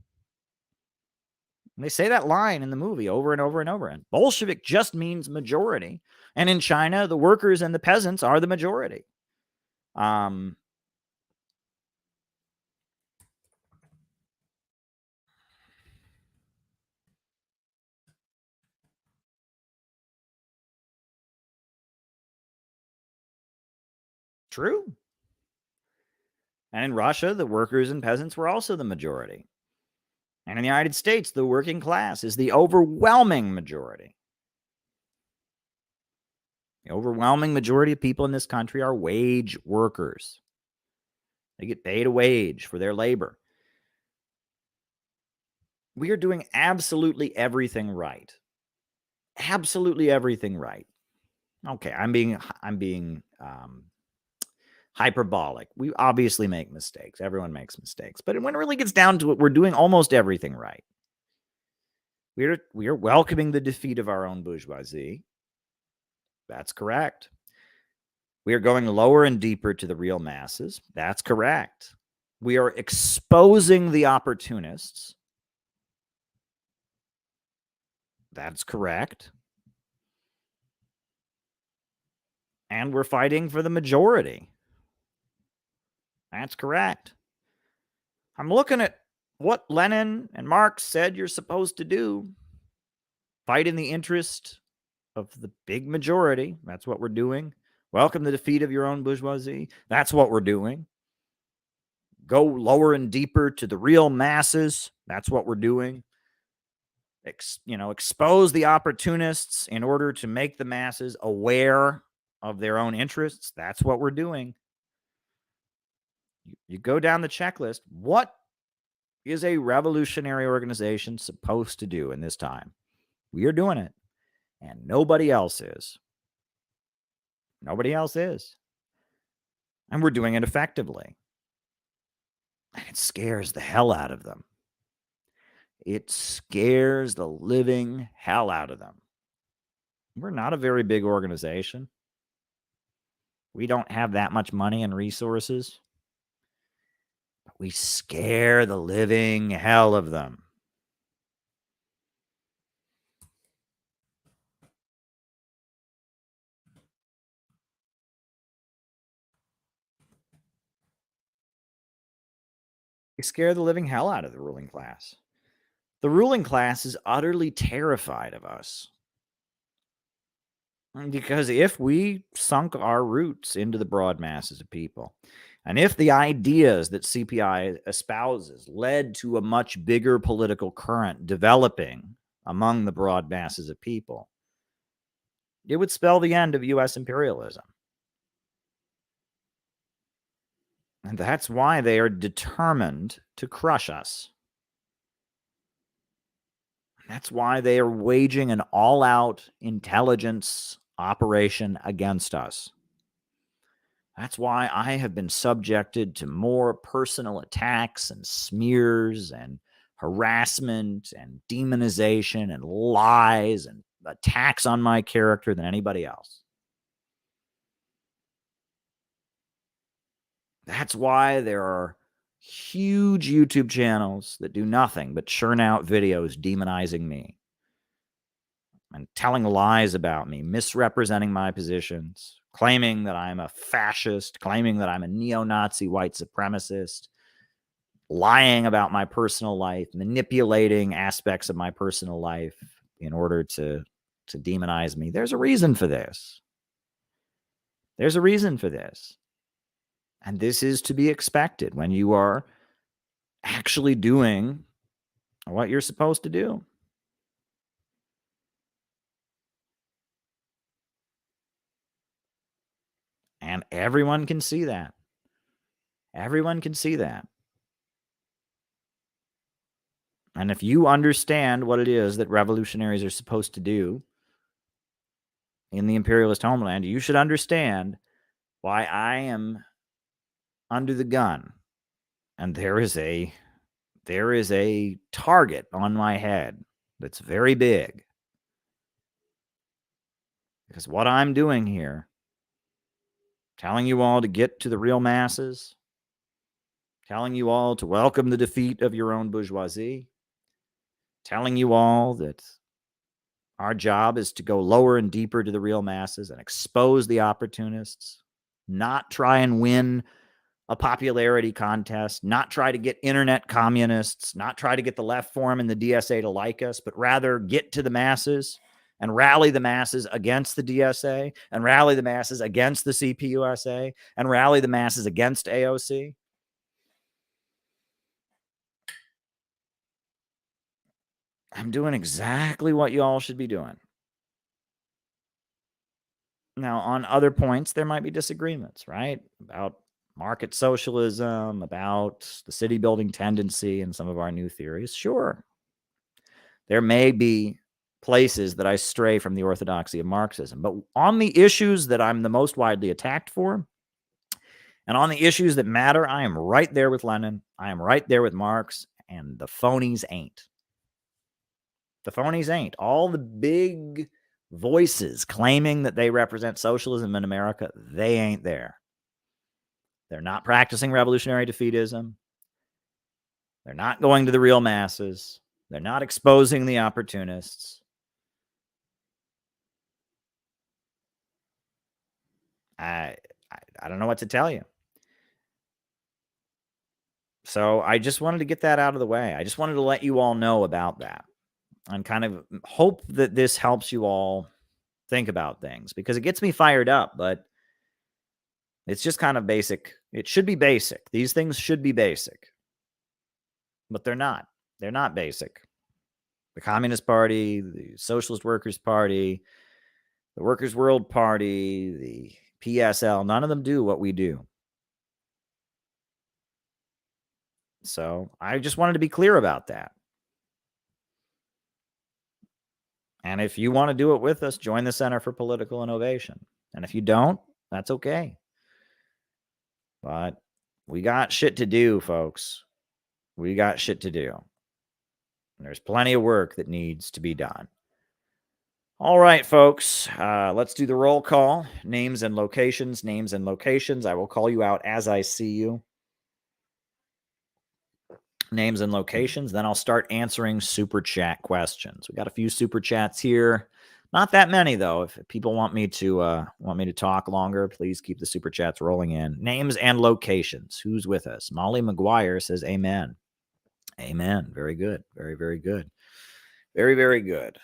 And they say that line in the movie over and over and over. And Bolshevik just means majority. And in China, the workers and the peasants are the majority. True. And in Russia, the workers and peasants were also the majority. And in the United States, the working class is the overwhelming majority. The overwhelming majority of people in this country are wage workers. They get paid a wage for their labor. We are doing absolutely everything right. Absolutely everything right. Okay, I'm being hyperbolic. We obviously make mistakes. Everyone makes mistakes. But when it really gets down to it, we're doing almost everything right. We are welcoming the defeat of our own bourgeoisie. That's correct. We are going lower and deeper to the real masses. That's correct. We are exposing the opportunists. That's correct. And we're fighting for the majority. That's correct. I'm looking at what Lenin and Marx said you're supposed to do. Fight in the interest of the big majority. That's what we're doing. Welcome the defeat of your own bourgeoisie. That's what we're doing. Go lower and deeper to the real masses. That's what we're doing. Expose the opportunists in order to make the masses aware of their own interests. That's what we're doing. You go down the checklist. What is a revolutionary organization supposed to do in this time? We are doing it, and nobody else is. Nobody else is. And we're doing it effectively. And it scares the hell out of them. It scares the living hell out of them. We're not a very big organization. We don't have that much money and resources. But we scare the living hell of them. They scare the living hell out of the ruling class. The ruling class is utterly terrified of us. Because if we sunk our roots into the broad masses of people, and if the ideas that CPI espouses led to a much bigger political current developing among the broad masses of people, it would spell the end of U.S. imperialism. And that's why they are determined to crush us. That's why they are waging an all-out intelligence operation against us. That's why I have been subjected to more personal attacks and smears and harassment and demonization and lies and attacks on my character than anybody else. That's why there are huge YouTube channels that do nothing but churn out videos demonizing me and telling lies about me, misrepresenting my positions, claiming that I'm a fascist, claiming that I'm a neo-Nazi white supremacist, lying about my personal life, manipulating aspects of my personal life in order to demonize me. There's a reason for this. There's a reason for this. And this is to be expected when you are actually doing what you're supposed to do. And everyone can see that. Everyone can see that. And if you understand what it is that revolutionaries are supposed to do in the imperialist homeland, you should understand why I am under the gun. And there is a target on my head that's very big. Because what I'm doing here, telling you all to get to the real masses, telling you all to welcome the defeat of your own bourgeoisie, telling you all that our job is to go lower and deeper to the real masses and expose the opportunists, not try and win a popularity contest, not try to get internet communists, not try to get the left forum and the DSA to like us, but rather get to the masses and rally the masses against the DSA and rally the masses against the CPUSA and rally the masses against AOC. I'm doing exactly what you all should be doing. Now, on other points, there might be disagreements, right? About market socialism, about the city building tendency and some of our new theories. Sure. There may be places that I stray from the orthodoxy of Marxism, but on the issues that I'm the most widely attacked for, and on the issues that matter, I am right there with Lenin. I am right there with Marx, and the phonies ain't. The phonies ain't. All the big voices claiming that they represent socialism in America, they ain't there. They're not practicing revolutionary defeatism. They're not going to the real masses. They're not exposing the opportunists. I don't know what to tell you. So I just wanted to get that out of the way. I just wanted to let you all know about that and kind of hope that this helps you all think about things, because it gets me fired up, but it's just kind of basic. It should be basic. These things should be basic, but they're not. They're not basic. The Communist Party, the Socialist Workers' Party, the Workers' World Party, the PSL, none of them do what we do. So I just wanted to be clear about that. And if you want to do it with us, join the Center for Political Innovation. And if you don't, that's okay. But we got shit to do, folks. We got shit to do. And there's plenty of work that needs to be done. All right, folks, let's do the roll call. Names and locations, names and locations. I will call you out as I see you. Names and locations. Then I'll start answering super chat questions. We got a few super chats here. Not that many, though. If people want me to talk longer, please keep the super chats rolling in. Names and locations. Who's with us? Molly McGuire says amen. Amen. Very good. Very, very good. Very, very good.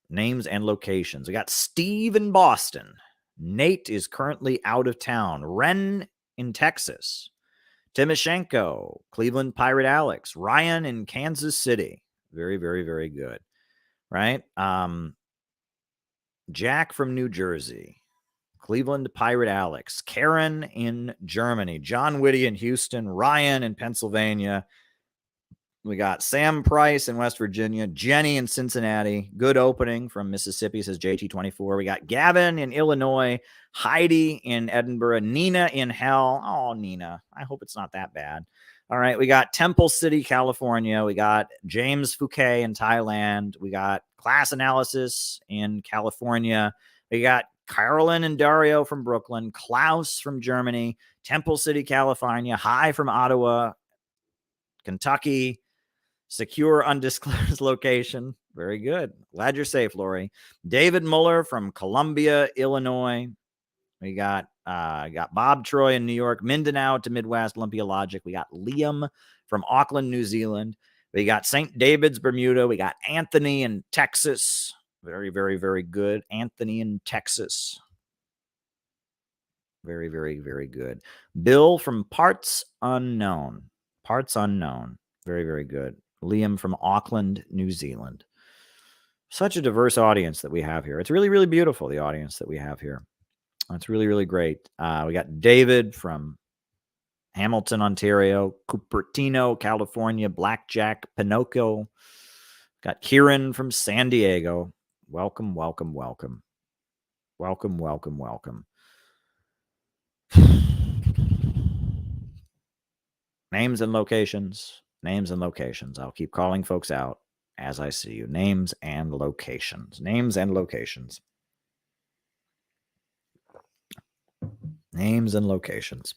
Names and locations. We got Steve in Boston. Nate is currently out of town. Ren in Texas. Timoshenko, Cleveland Pirate Alex. Ryan in Kansas City. Very, very, very good. Right? Jack from New Jersey. Cleveland Pirate Alex. Karen in Germany. John Whitty in Houston. Ryan in Pennsylvania. We got Sam Price in West Virginia. Jenny in Cincinnati. Good opening from Mississippi, says JT24. We got Gavin in Illinois. Heidi in Edinburgh. Nina in Hell. Oh, Nina. I hope it's not that bad. All right. We got Temple City, California. We got James Fouquet in Thailand. We got Class Analysis in California. We got Carolyn and Dario from Brooklyn. Klaus from Germany. Temple City, California. Hi from Ottawa, Kentucky. Secure undisclosed location. Very good. Glad you're safe, Lori. David Muller from Columbia, Illinois. We got Bob Troy in New York. Mindanao to Midwest, Olympia Logic. We got Liam from Auckland, New Zealand. We got St. David's, Bermuda. We got Anthony in Texas. Very, very, very good. Anthony in Texas. Very, very, very good. Bill from Parts Unknown. Parts Unknown. Very, very good. Liam from Auckland, New Zealand. Such a diverse audience that we have here. It's really, really beautiful, the audience that we have here. It's really, really great. We got David from Hamilton, Ontario, Cupertino, California, Blackjack, Pinocchio. Got Kieran from San Diego. Welcome, welcome, welcome. Welcome, welcome, welcome. Names and locations. Names and locations. I'll keep calling folks out as I see you. Names and locations. Names and locations. Names and locations.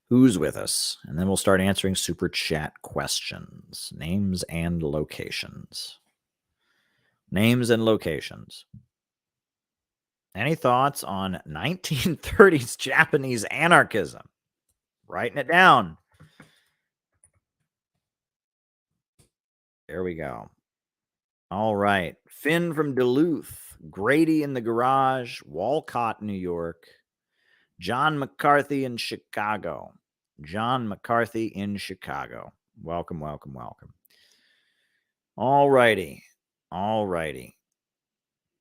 Who's with us? And then we'll start answering super chat questions. Names and locations. Names and locations. Any thoughts on 1930s Japanese anarchism? Writing it down. There we go. All right. Finn from Duluth. Grady in the garage. Walcott, New York. John McCarthy in Chicago. John McCarthy in Chicago. Welcome, welcome, welcome. All righty. All righty.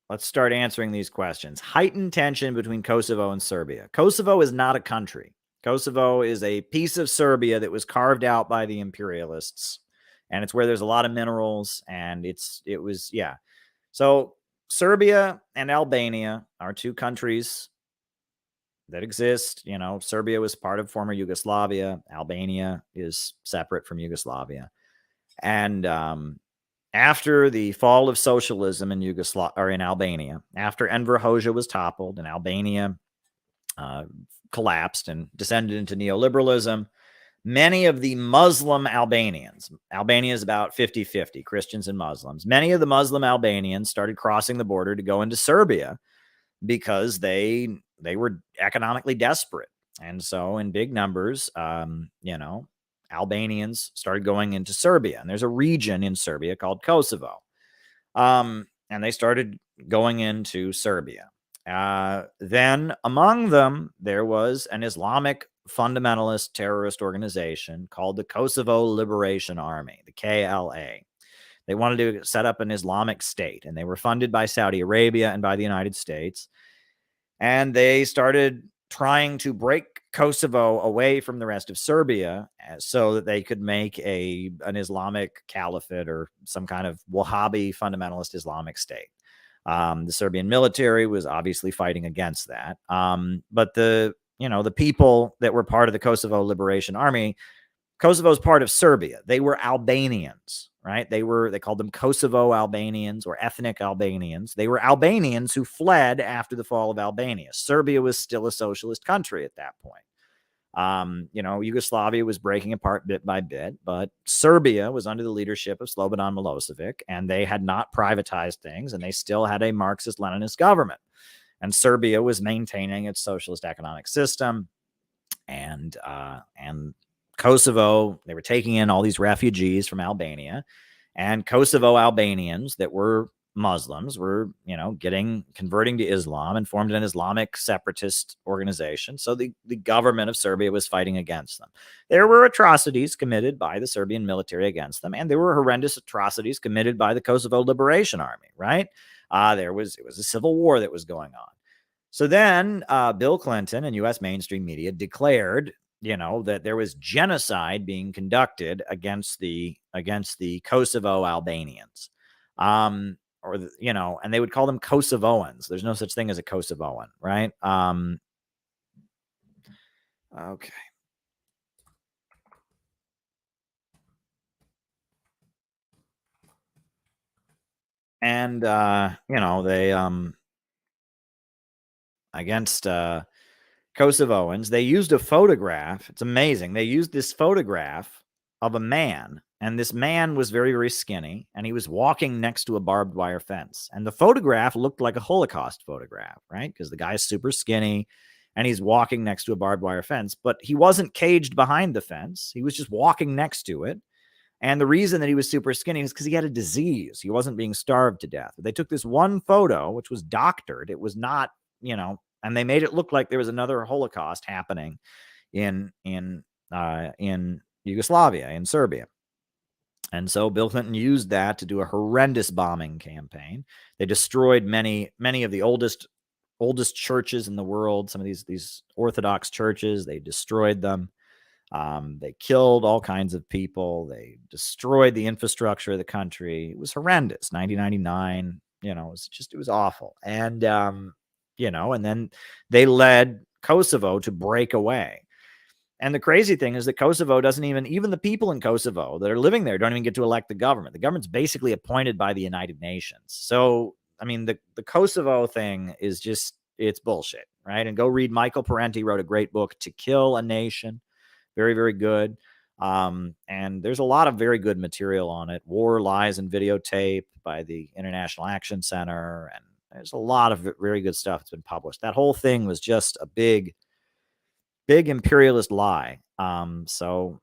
Let's start answering these questions. Heightened tension between Kosovo and Serbia. Kosovo is not a country. Kosovo is a piece of Serbia that was carved out by the imperialists. And it's where there's a lot of minerals. And it was. So Serbia and Albania are two countries that exist. You know, Serbia was part of former Yugoslavia. Albania is separate from Yugoslavia. And after the fall of socialism in in Albania, after Enver Hoxha was toppled and Albania collapsed and descended into neoliberalism, many of the Muslim Albanians, Albania is about 50-50, Christians and Muslims. Many of the Muslim Albanians started crossing the border to go into Serbia because they were economically desperate. And so in big numbers, Albanians started going into Serbia. And there's a region in Serbia called Kosovo. And they started going into Serbia. Then among them, there was an Islamic fundamentalist terrorist organization called the Kosovo Liberation Army, the KLA. They wanted to set up an Islamic state, and they were funded by Saudi Arabia and by the United States. And they started trying to break Kosovo away from the rest of Serbia so that they could make an Islamic caliphate or some kind of Wahhabi fundamentalist Islamic state. The Serbian military was obviously fighting against that. But the people that were part of the Kosovo Liberation Army, Kosovo is part of Serbia. They were Albanians, right? They called them Kosovo Albanians or ethnic Albanians. They were Albanians who fled after the fall of Albania. Serbia was still a socialist country at that point. Yugoslavia was breaking apart bit by bit, but Serbia was under the leadership of Slobodan Milosevic, and they had not privatized things, and they still had a Marxist-Leninist government. And Serbia was maintaining its socialist economic system, and Kosovo, they were taking in all these refugees from Albania, and Kosovo Albanians that were Muslims were, converting to Islam and formed an Islamic separatist organization. So the government of Serbia was fighting against them. There were atrocities committed by the Serbian military against them, and there were horrendous atrocities committed by the Kosovo Liberation Army, right? It was a civil war that was going on. So then Bill Clinton and U.S. mainstream media declared, that there was genocide being conducted against the Kosovo Albanians. And they would call them Kosovoans. There's no such thing as a Kosovoan, right? Okay. And, they, against Kosovoans, they used a photograph. It's amazing. They used this photograph of a man, and this man was very, very skinny, and he was walking next to a barbed wire fence. And the photograph looked like a Holocaust photograph, right? Because the guy's super skinny, and he's walking next to a barbed wire fence, but he wasn't caged behind the fence. He was just walking next to it. And the reason that he was super skinny is because he had a disease. He wasn't being starved to death. They took this one photo, which was doctored. It was not, and they made it look like there was another Holocaust happening in Yugoslavia, in Serbia. And so Bill Clinton used that to do a horrendous bombing campaign. They destroyed many of the oldest churches in the world. Some of these Orthodox churches, they destroyed them. They killed all kinds of people. They destroyed the infrastructure of the country. It was horrendous. 1999, it was awful. And, and then they led Kosovo to break away. And the crazy thing is that Kosovo doesn't even the people in Kosovo that are living there don't even get to elect the government. The government's basically appointed by the United Nations. So, I mean, the Kosovo thing is just, it's bullshit, right? And go read Michael Parenti wrote a great book, To Kill a Nation. Very, very good. And there's a lot of very good material on it. War, Lies, and Videotape by the International Action Center. And there's a lot of very good stuff that's been published. That whole thing was just a big imperialist lie. So,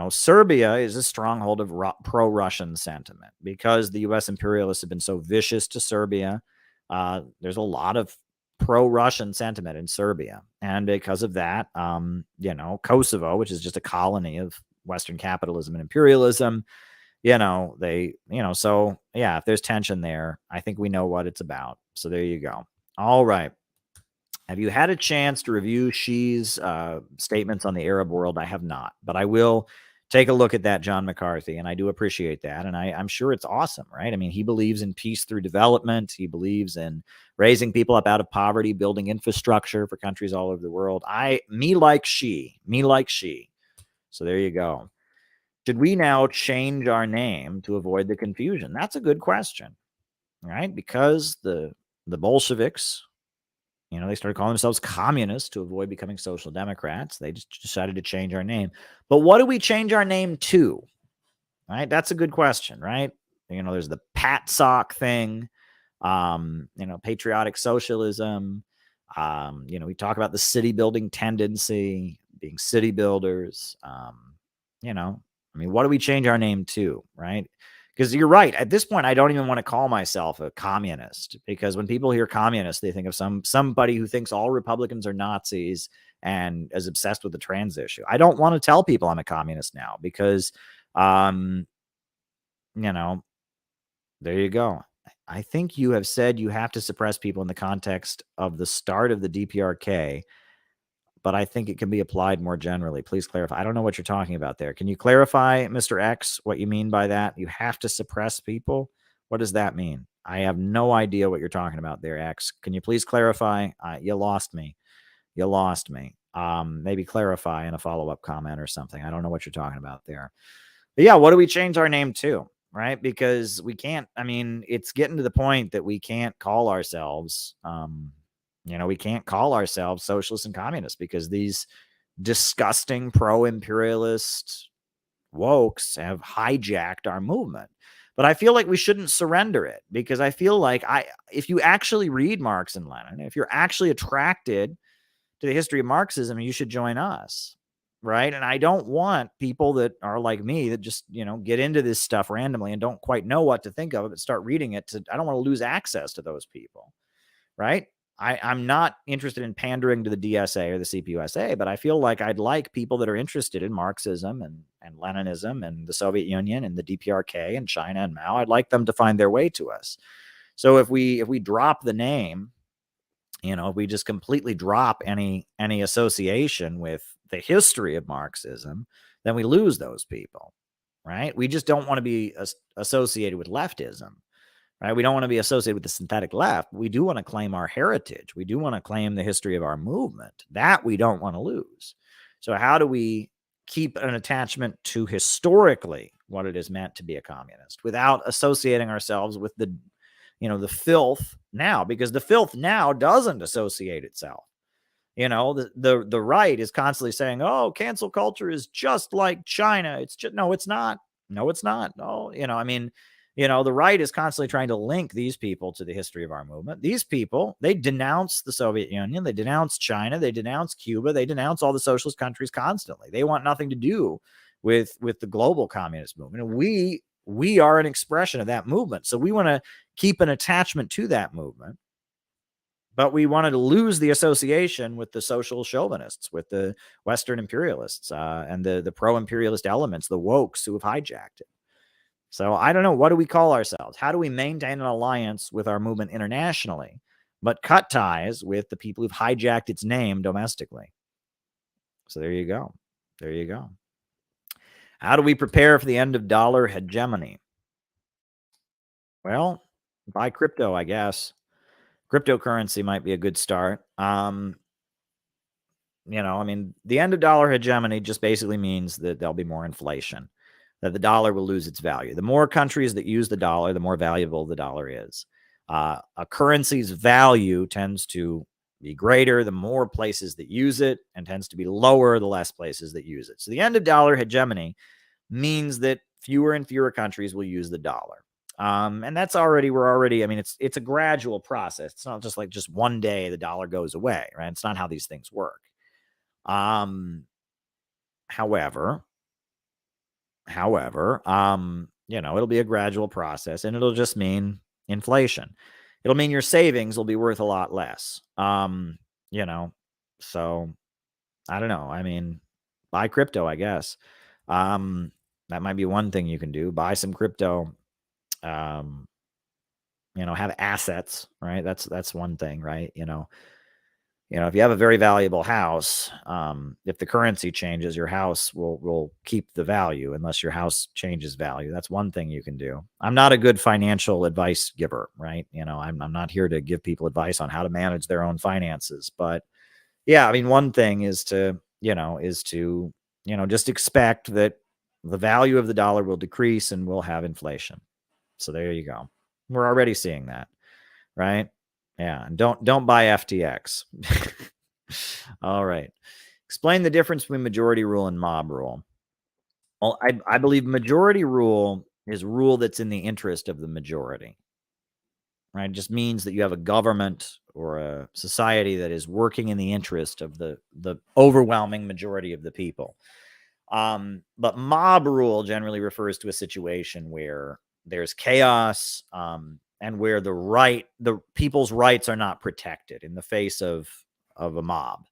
Serbia is a stronghold of pro-Russian sentiment because the U.S. imperialists have been so vicious to Serbia. There's a lot of pro-Russian sentiment in Serbia. And because of that, Kosovo, which is just a colony of Western capitalism and imperialism, so yeah, if there's tension there, I think we know what it's about. So there you go. All right. Have you had a chance to review Xi's statements on the Arab world? I have not, but I will take a look at that, John McCarthy, and I do appreciate that. And I'm sure it's awesome, right? I mean, he believes in peace through development. He believes in raising people up out of poverty, building infrastructure for countries all over the world. Me like Xi. So there you go. Should we now change our name to avoid the confusion? That's a good question, right? Because the Bolsheviks, they started calling themselves communists to avoid becoming social democrats. They just decided to change our name. But what do we change our name to? Right? That's a good question, right? There's the PATSOC thing, patriotic socialism. We talk about the city building tendency, being city builders. What do we change our name to, right? Because you're right. At this point, I don't even want to call myself a communist, because when people hear communist, they think of somebody who thinks all Republicans are Nazis and is obsessed with the trans issue. I don't want to tell people I'm a communist now because, there you go. I think you have said you have to suppress people in the context of the start of the DPRK, but I think it can be applied more generally. Please clarify. I don't know what you're talking about there. Can you clarify, Mr. X, what you mean by that? You have to suppress people? What does that mean? I have no idea what you're talking about there, X. Can you please clarify? You lost me. Maybe clarify in a follow-up comment or something. I don't know what you're talking about there. But yeah, what do we change our name to? Right? Because we can't, it's getting to the point that we can't call ourselves, we can't call ourselves socialists and communists because these disgusting pro-imperialist wokes have hijacked our movement. But I feel like we shouldn't surrender it, because I feel like if you actually read Marx and Lenin, if you're actually attracted to the history of Marxism, you should join us, right? And I don't want people that are like me that just, get into this stuff randomly and don't quite know what to think of it, but start reading it. I don't want to lose access to those people, right? I'm not interested in pandering to the DSA or the CPUSA, but I feel like I'd like people that are interested in Marxism and Leninism and the Soviet Union and the DPRK and China and Mao. I'd like them to find their way to us. So if we drop the name, if we just completely drop any association with the history of Marxism, then we lose those people, right? We just don't want to be associated with leftism. Right? We don't want to be associated with the synthetic left. We do want to claim our heritage. We do want to claim the history of our movement. That we don't want to lose. So how do we keep an attachment to historically what it is meant to be a communist without associating ourselves with the filth now? Because the filth now doesn't associate itself. The right is constantly saying, oh, cancel culture is just like China. It's just, no, it's not. No, it's not. Oh, the right is constantly trying to link these people to the history of our movement. These people, they denounce the Soviet Union, they denounce China, they denounce Cuba, they denounce all the socialist countries constantly. They want nothing to do with the global communist movement. And we are an expression of that movement. So we want to keep an attachment to that movement, but we wanted to lose the association with the social chauvinists, with the Western imperialists, and the pro-imperialist elements, the wokes who have hijacked it. So I don't know. What do we call ourselves? How do we maintain an alliance with our movement internationally, but cut ties with the people who've hijacked its name domestically? So there you go. There you go. How do we prepare for the end of dollar hegemony? Well, buy crypto, I guess. Cryptocurrency might be a good start. The end of dollar hegemony just basically means that there'll be more inflation, that the dollar will lose its value. The more countries that use the dollar, the more valuable the dollar is. A currency's value tends to be greater the more places that use it, and tends to be lower the less places that use it. So the end of dollar hegemony means that fewer and fewer countries will use the dollar. And that's it's a gradual process. It's not just like just one day the dollar goes away, right? It's not how these things work. However, it'll be a gradual process, and it'll just mean inflation. It'll mean your savings will be worth a lot less. So I don't know. Buy crypto, I guess. That might be one thing you can do. Buy some crypto. Have assets, right? That's one thing, right? If you have a very valuable house, if the currency changes, your house will keep the value unless your house changes value. That's one thing you can do. I'm not a good financial advice giver, right? I'm not here to give people advice on how to manage their own finances. But yeah, one thing is to just expect that the value of the dollar will decrease and we'll have inflation. So there you go. We're already seeing that, right? Yeah, and don't buy FTX. All right. Explain the difference between majority rule and mob rule. Well, I believe majority rule is rule that's in the interest of the majority, right? It just means that you have a government or a society that is working in the interest of the overwhelming majority of the people. But mob rule generally refers to a situation where there's chaos, and where the people's rights are not protected in the face of a mob,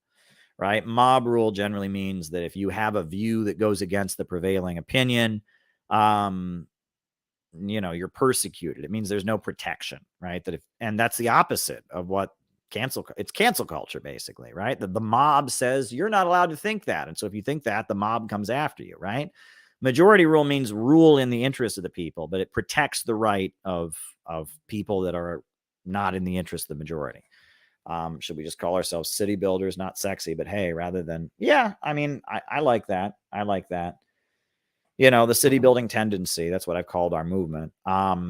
right? Mob rule generally means that if you have a view that goes against the prevailing opinion, you're persecuted. It means there's no protection, right? And that's the opposite of what it's cancel culture, basically, right? The mob says you're not allowed to think that. And so if you think that, the mob comes after you, right? Majority rule means rule in the interest of the people, but it protects the right of people that are not in the interest of the majority. Should we just call ourselves city builders? Not sexy, but hey, rather than, I like that. I like that. The city building tendency, that's what I've called our movement. But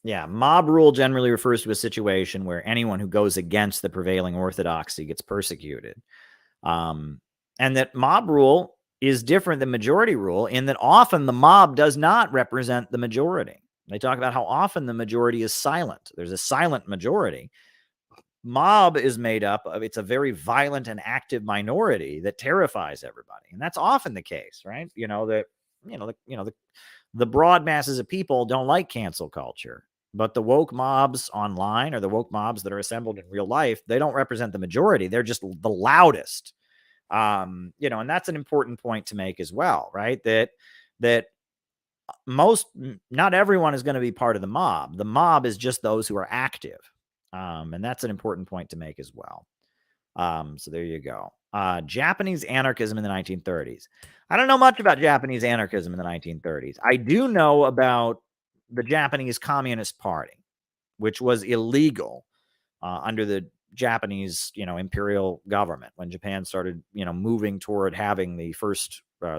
Yeah, mob rule generally refers to a situation where anyone who goes against the prevailing orthodoxy gets persecuted. And that mob rule is different than majority rule in that often the mob does not represent the majority. They talk about how often the majority is silent. There's a silent majority. Mob is made up of, it's a very violent and active minority that terrifies everybody. And that's often the case, right? The broad masses of people don't like cancel culture, but the woke mobs online or the woke mobs that are assembled in real life, they don't represent the majority. They're just the loudest. And that's an important point to make as well, right? That not everyone is going to be part of the mob. The mob is just those who are active. And that's an important point to make as well. So there you go. Japanese anarchism in the 1930s. I don't know much about Japanese anarchism in the 1930s. I do know about the Japanese Communist Party, which was illegal under the Japanese, imperial government. When Japan started, moving toward having the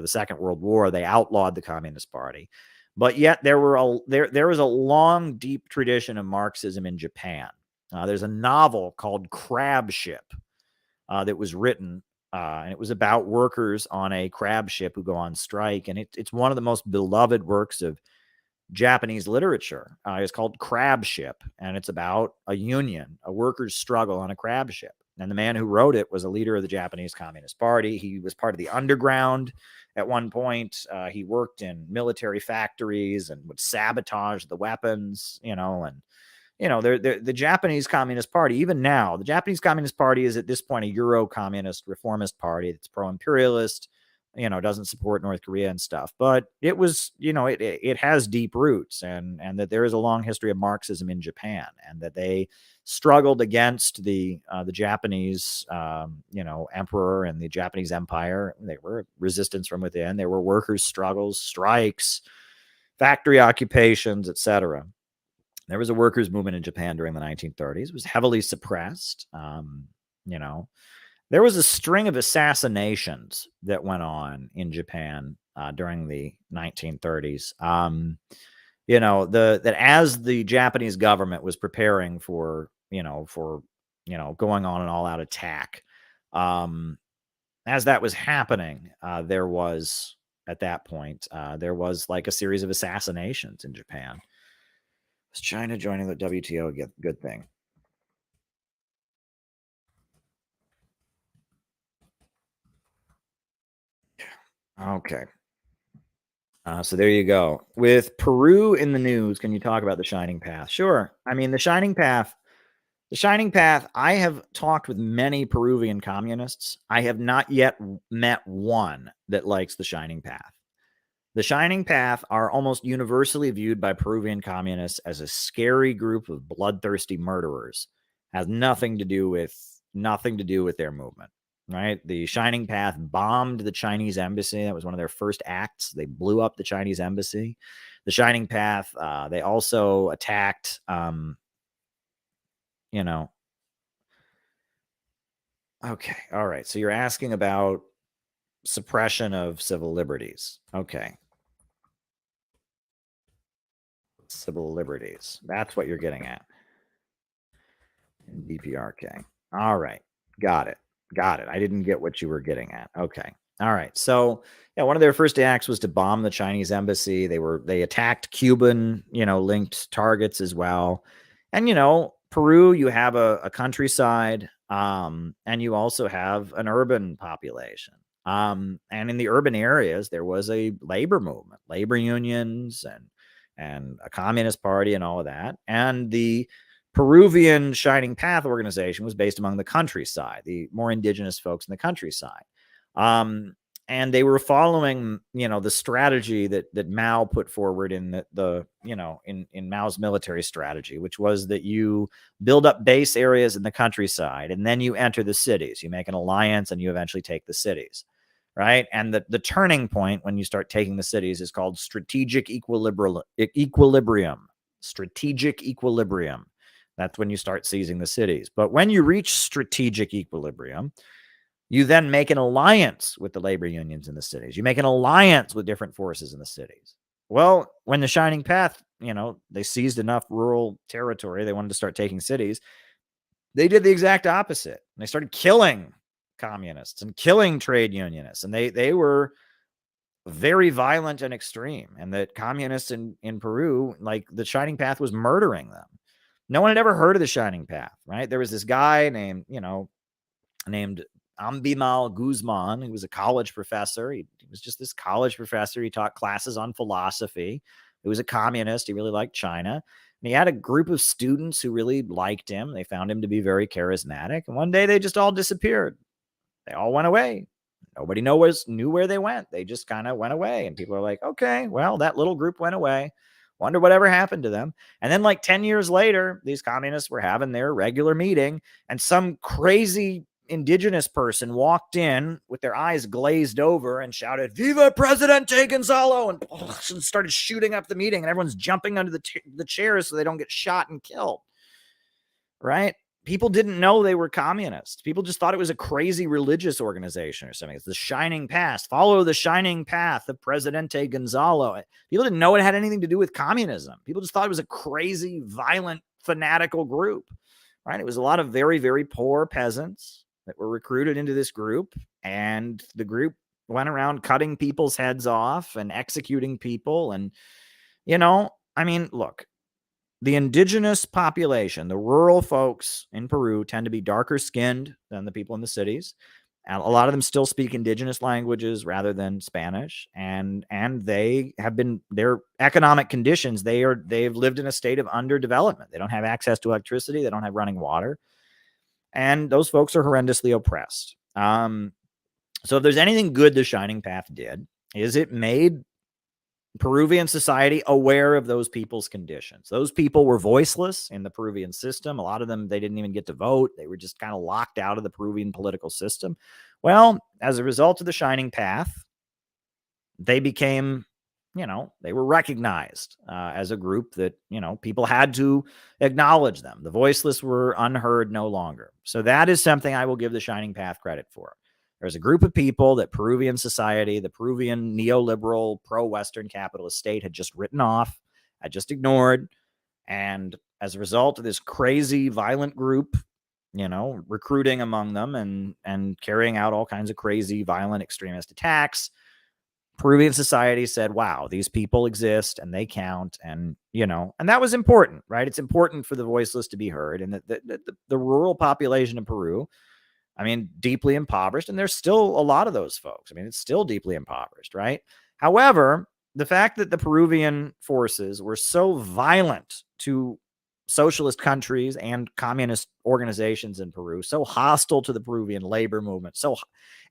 Second World War, they outlawed the Communist Party. But yet there was a long, deep tradition of Marxism in Japan. There's a novel called Crab Ship that was written, and it was about workers on a crab ship who go on strike. And it's one of the most beloved works of Japanese literature. It's called Crab Ship, and it's about a union, a workers' struggle on a crab ship. And the man who wrote it was a leader of the Japanese Communist Party. He was part of the underground at one point. He worked in military factories and would sabotage the weapons, the Japanese Communist Party, even now, the Japanese Communist Party is at this point a Euro-communist reformist party that's pro-imperialist, doesn't support North Korea and stuff. But it was, it has deep roots, and that there is a long history of Marxism in Japan, and that they struggled against the Japanese, emperor and the Japanese empire. They were resistance from within. There were workers' struggles, strikes, factory occupations, etc. There was a workers' movement in Japan during the 1930s. It was heavily suppressed. There was a string of assassinations that went on in Japan during the 1930s. That as the Japanese government was preparing for going on an all-out attack, as that was happening, there was at that point like a series of assassinations in Japan. Is China joining the WTO a good thing? Okay. So there you go. With Peru in the news, can you talk about the Shining Path? Sure. I mean, the Shining Path, I have talked with many Peruvian communists. I have not yet met one that likes the Shining Path. The Shining Path are almost universally viewed by Peruvian communists as a scary group of bloodthirsty murderers. Has nothing to do with their movement, right? The Shining Path bombed the Chinese embassy. That was one of their first acts. They blew up the Chinese embassy. The Shining Path, they also attacked, Okay. All right. So you're asking about suppression of civil liberties. Okay. Civil liberties. That's what you're getting at. DPRK. All right. Got it. I didn't get what you were getting at. Okay. All right. So, one of their first acts was to bomb the Chinese embassy. They attacked Cuban, linked targets as well. And, Peru, you have a countryside, and you also have an urban population. And in the urban areas, there was a labor movement, labor unions, and a communist party and all of that. And the Peruvian Shining Path organization was based among the countryside, the more indigenous folks in the countryside. And they were following, the strategy that Mao put forward in in Mao's military strategy, which was that you build up base areas in the countryside and then you enter the cities. You make an alliance and you eventually take the cities, right? And the turning point when you start taking the cities is called strategic equilibrium. Strategic equilibrium. That's when you start seizing the cities. But when you reach strategic equilibrium, you then make an alliance with the labor unions in the cities. You make an alliance with different forces in the cities. Well, when the Shining Path they seized enough rural territory. They wanted to start taking cities. They did the exact opposite. They started killing communists and killing trade unionists. And they were very violent and extreme. And that communists in Peru, like the Shining Path, was murdering them. No one had ever heard of the Shining Path, right? There was this guy named Ambimal Guzman, who was a college professor. He was just this college professor. He taught classes on philosophy. He was a communist. He really liked China. And he had a group of students who really liked him. They found him to be very charismatic. And one day they just all disappeared. They all went away. Nobody knew where they went. They just kind of went away. And people are like, okay, well, that little group went away. Wonder whatever happened to them. And then like 10 years later, these communists were having their regular meeting, and some crazy indigenous person walked in with their eyes glazed over and shouted, "Viva Presidente Gonzalo!" and started shooting up the meeting, and everyone's jumping under the chairs so they don't get shot and killed. Right? People didn't know they were communists. People just thought it was a crazy religious organization or something. It's the Shining Path. Follow the Shining Path of Presidente Gonzalo. People didn't know it had anything to do with communism. People just thought it was a crazy, violent, fanatical group. Right? It was a lot of very, very poor peasants that were recruited into this group, and the group went around cutting people's heads off and executing people. And, look, the indigenous population, the rural folks in Peru, tend to be darker skinned than the people in the cities. And a lot of them still speak indigenous languages rather than Spanish. And they have been, their economic conditions, they've lived in a state of underdevelopment. They don't have access to electricity. They don't have running water. And those folks are horrendously oppressed. So if there's anything good the Shining Path did, is it made Peruvian society aware of those people's conditions. Those people were voiceless in the Peruvian system. A lot of them, they didn't even get to vote. They were just kind of locked out of the Peruvian political system. Well, as a result of the Shining Path, they became, they were recognized as a group that, people had to acknowledge them. The voiceless were unheard no longer. So that is something I will give the Shining Path credit for. There's a group of people that Peruvian society, the Peruvian neoliberal pro-Western capitalist state had just written off, had just ignored. And as a result of this crazy violent group, recruiting among them and carrying out all kinds of crazy violent extremist attacks, Peruvian society said, wow, these people exist and they count. And, and that was important, right? It's important for the voiceless to be heard. And the rural population of Peru, deeply impoverished. And there's still a lot of those folks. It's still deeply impoverished, right? However, the fact that the Peruvian forces were so violent to socialist countries and communist organizations in Peru, so hostile to the Peruvian labor movement,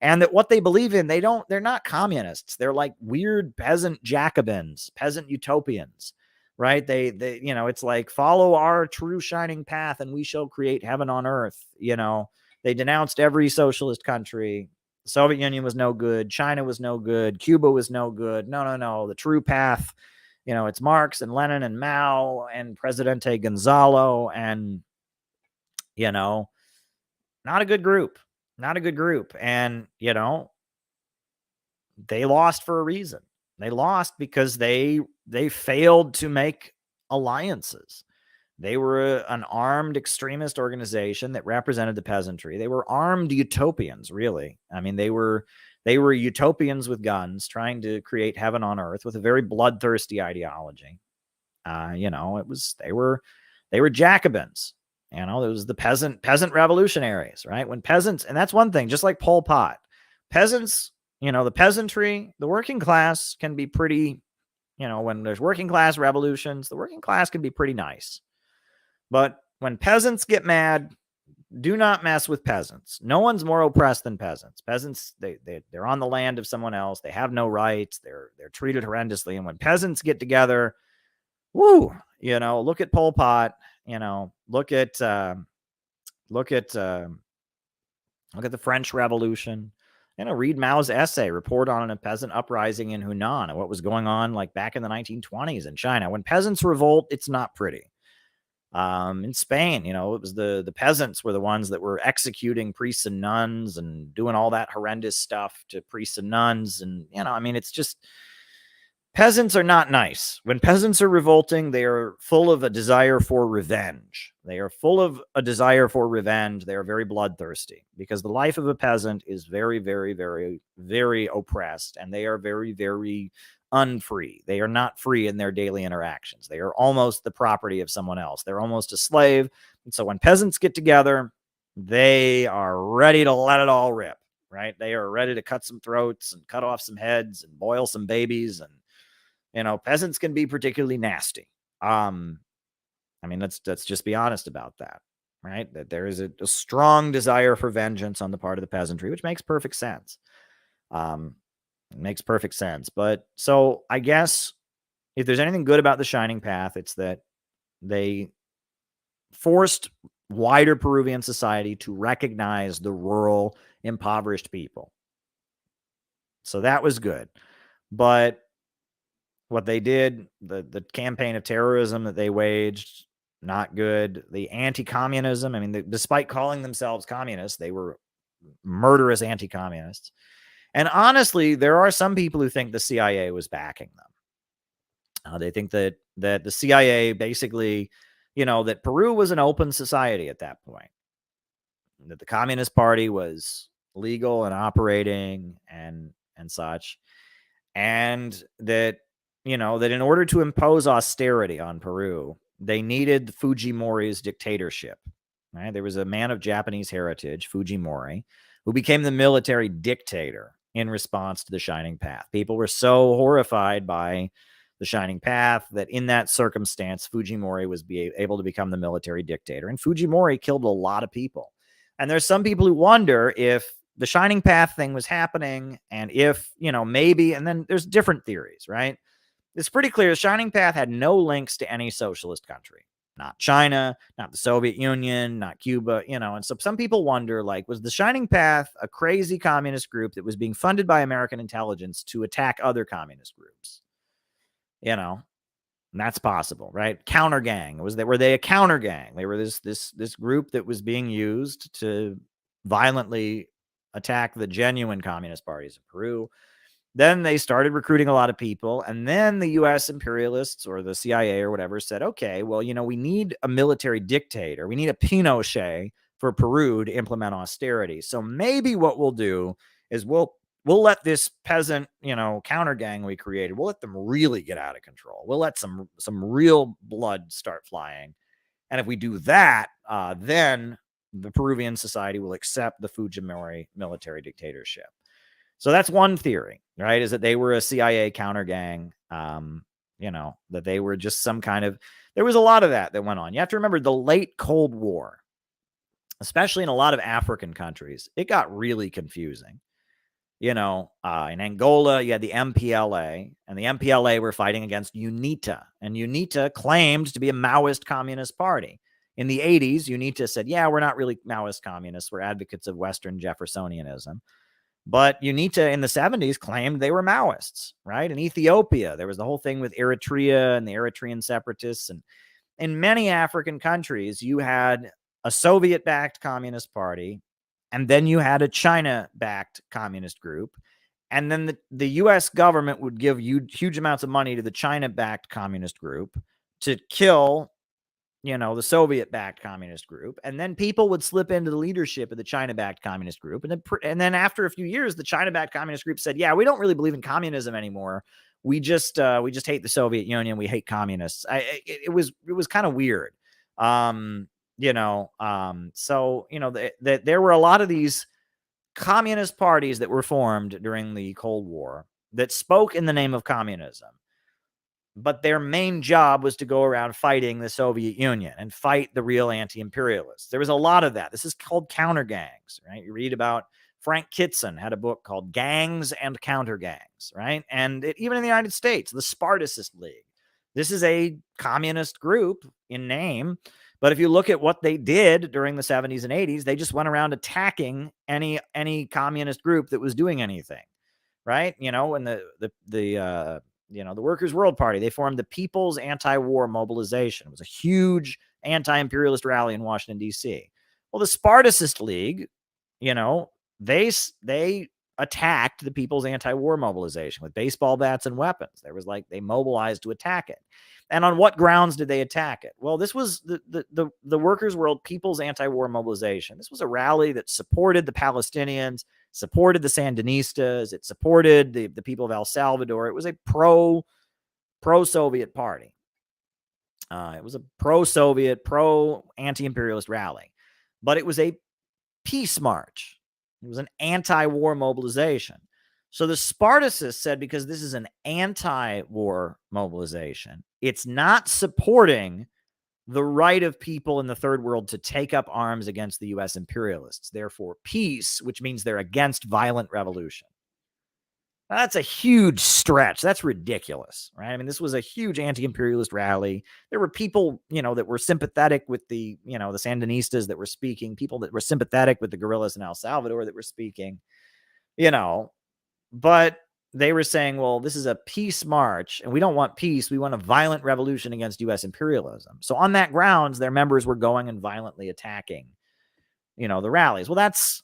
and that what they believe in, they're not communists. They're like weird peasant Jacobins, peasant utopians, right? They it's like, follow our true shining path and we shall create heaven on earth. They denounced every socialist country. The Soviet Union was no good. China was no good. Cuba was no good. No. The true path, it's Marx and Lenin and Mao and Presidente Gonzalo and, not a good group. Not a good group. And, they lost for a reason. They lost because they failed to make alliances. They were an armed extremist organization that represented the peasantry. They were armed utopians, really. They were utopians with guns trying to create heaven on earth with a very bloodthirsty ideology. They were Jacobins. It was the peasant revolutionaries, right? When peasants, and that's one thing, just like Pol Pot, peasants, the peasantry, the working class can be pretty, when there's working class revolutions, the working class can be pretty nice. But when peasants get mad, do not mess with peasants. No one's more oppressed than peasants. Peasants, they're on the land of someone else. They have no rights. They're treated horrendously. And when peasants get together, woo, look at Pol Pot. Look at the French Revolution. Read Mao's essay, Report on a Peasant Uprising in Hunan, and what was going on like back in the 1920s in China. When peasants revolt, it's not pretty. In Spain, it was the peasants were the ones that were executing priests and nuns and doing all that horrendous stuff to priests and nuns. And, it's just, Peasants are not nice. When peasants are revolting, they are full of a desire for revenge. They are full of a desire for revenge. They are very bloodthirsty because the life of a peasant is very, very, very, very oppressed, and they are very, very unfree. They are not free in their daily interactions. They are almost the property of someone else. They're almost a slave. And so when peasants get together, they are ready to let it all rip, right? They are ready to cut some throats and cut off some heads and boil some babies. And peasants can be particularly nasty. I mean, let's just be honest about that, right? That there is a strong desire for vengeance on the part of the peasantry, which makes perfect sense. It makes perfect sense. But so I guess if there's anything good about the Shining Path, it's that they forced wider Peruvian society to recognize the rural, impoverished people. So that was good. But what they did, the campaign of terrorism that they waged, not good. The anti-communism, I mean, despite calling themselves communists, they were murderous anti-communists. And honestly, there are some people who think the CIA was backing them. They think that the CIA basically, that Peru was an open society at that point, that the Communist Party was legal and operating and such, and that that in order to impose austerity on Peru, they needed Fujimori's dictatorship. Right? There was a man of Japanese heritage, Fujimori, who became the military dictator in response to the Shining Path. People were so horrified by the Shining Path that in that circumstance, Fujimori was able to become the military dictator. And Fujimori killed a lot of people. And there's some people who wonder if the Shining Path thing was happening and if, maybe, and then there's different theories, right? It's pretty clear the Shining Path had no links to any socialist country. Not China, not the Soviet Union, not Cuba, and so some people wonder, like, was the Shining Path a crazy communist group that was being funded by American intelligence to attack other communist groups? And that's possible, right? Counter gang. Were they a counter gang? They were this group that was being used to violently attack the genuine communist parties of Peru. Then they started recruiting a lot of people. And then the U.S. imperialists or the CIA or whatever said, okay, well, we need a military dictator. We need a Pinochet for Peru to implement austerity. So maybe what we'll do is we'll let this peasant, counter gang we created, we'll let them really get out of control. We'll let some real blood start flying. And if we do that, then the Peruvian society will accept the Fujimori military dictatorship. So that's one theory, right? Is that they were a CIA counter gang, that they were just some kind of, there was a lot of that went on. You have to remember the late Cold War, especially in a lot of African countries, it got really confusing. In Angola, you had the MPLA, and the MPLA were fighting against UNITA, and UNITA claimed to be a Maoist communist party. In the 80s, UNITA said, yeah, we're not really Maoist communists. We're advocates of Western Jeffersonianism. But UNITA in the 70s claimed they were Maoists, right? In Ethiopia, there was the whole thing with Eritrea and the Eritrean separatists. And in many African countries, you had a Soviet-backed communist party, and then you had a China-backed communist group. And then the U.S. government would give huge amounts of money to the China-backed communist group to kill the Soviet-backed communist group, and then people would slip into the leadership of the China-backed communist group, and then after a few years, the China-backed communist group said, "Yeah, we don't really believe in communism anymore. We just hate the Soviet Union. We hate communists." It was kind of weird, so there were a lot of these communist parties that were formed during the Cold War that spoke in the name of communism. But their main job was to go around fighting the Soviet Union and fight the real anti-imperialists. There was a lot of that. This is called counter gangs, right? You read about Frank Kitson had a book called Gangs and Counter Gangs, right? And even in the United States, the Spartacist League. This is a communist group in name. But if you look at what they did during the 70s and 80s, they just went around attacking any communist group that was doing anything, right? When the Workers' World Party, they formed the People's Anti-War Mobilization. It was a huge anti-imperialist rally in Washington, D.C. Well, the Spartacist League, they attacked the people's anti-war mobilization with baseball bats and weapons. There was they mobilized to attack it. And on what grounds did they attack it? Well, this was the Workers' World People's Anti-War Mobilization. This was a rally that supported the Palestinians, supported the Sandinistas, it supported the people of El Salvador. It was a pro-Soviet party. It was a pro-Soviet, pro-anti-imperialist rally. But it was a peace march. It was an anti-war mobilization. So the Spartacists said, because this is an anti-war mobilization, it's not supporting the right of people in the third world to take up arms against the U.S. imperialists. Therefore, peace, which means they're against violent revolution. Now, that's a huge stretch. That's ridiculous, right? I mean, this was a huge anti-imperialist rally. There were people, that were sympathetic with the Sandinistas that were speaking, people that were sympathetic with the guerrillas in El Salvador that were speaking, but they were saying, well, this is a peace march and we don't want peace. We want a violent revolution against U.S. imperialism. So on that grounds, their members were going and violently attacking, the rallies. Well, that's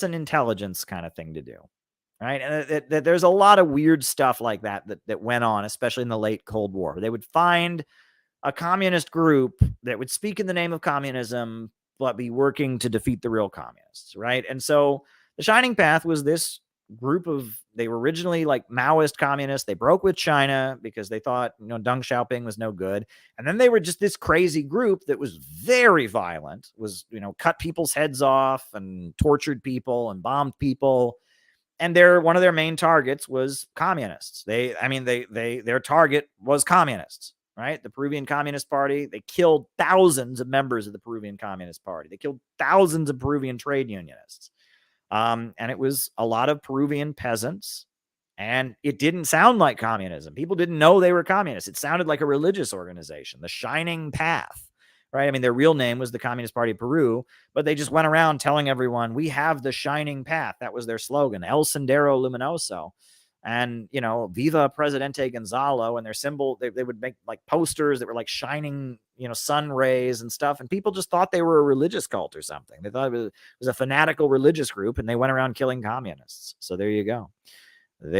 an intelligence kind of thing to do. Right. And there's a lot of weird stuff like that went on, especially in the late Cold War. They would find a communist group that would speak in the name of communism, but be working to defeat the real communists. Right. And so the Shining Path was this group they were originally Maoist communists. They broke with China because they thought, Deng Xiaoping was no good. And then they were just this crazy group that was very violent, was, cut people's heads off and tortured people and bombed people. And one of their main targets was communists. Their target was communists, right? The Peruvian Communist Party. They killed thousands of members of the Peruvian Communist Party. They killed thousands of Peruvian trade unionists. And it was a lot of Peruvian peasants. And it didn't sound like communism. People didn't know they were communists. It sounded like a religious organization, the Shining Path. Right? I mean, their real name was the Communist Party of Peru, but they just went around telling everyone, we have the Shining Path. That was their slogan, El Sendero Luminoso. And, Viva Presidente Gonzalo, and their symbol, they would make posters that were shining, sun rays and stuff. And people just thought they were a religious cult or something. They thought it was a fanatical religious group, and they went around killing communists. So there you go. But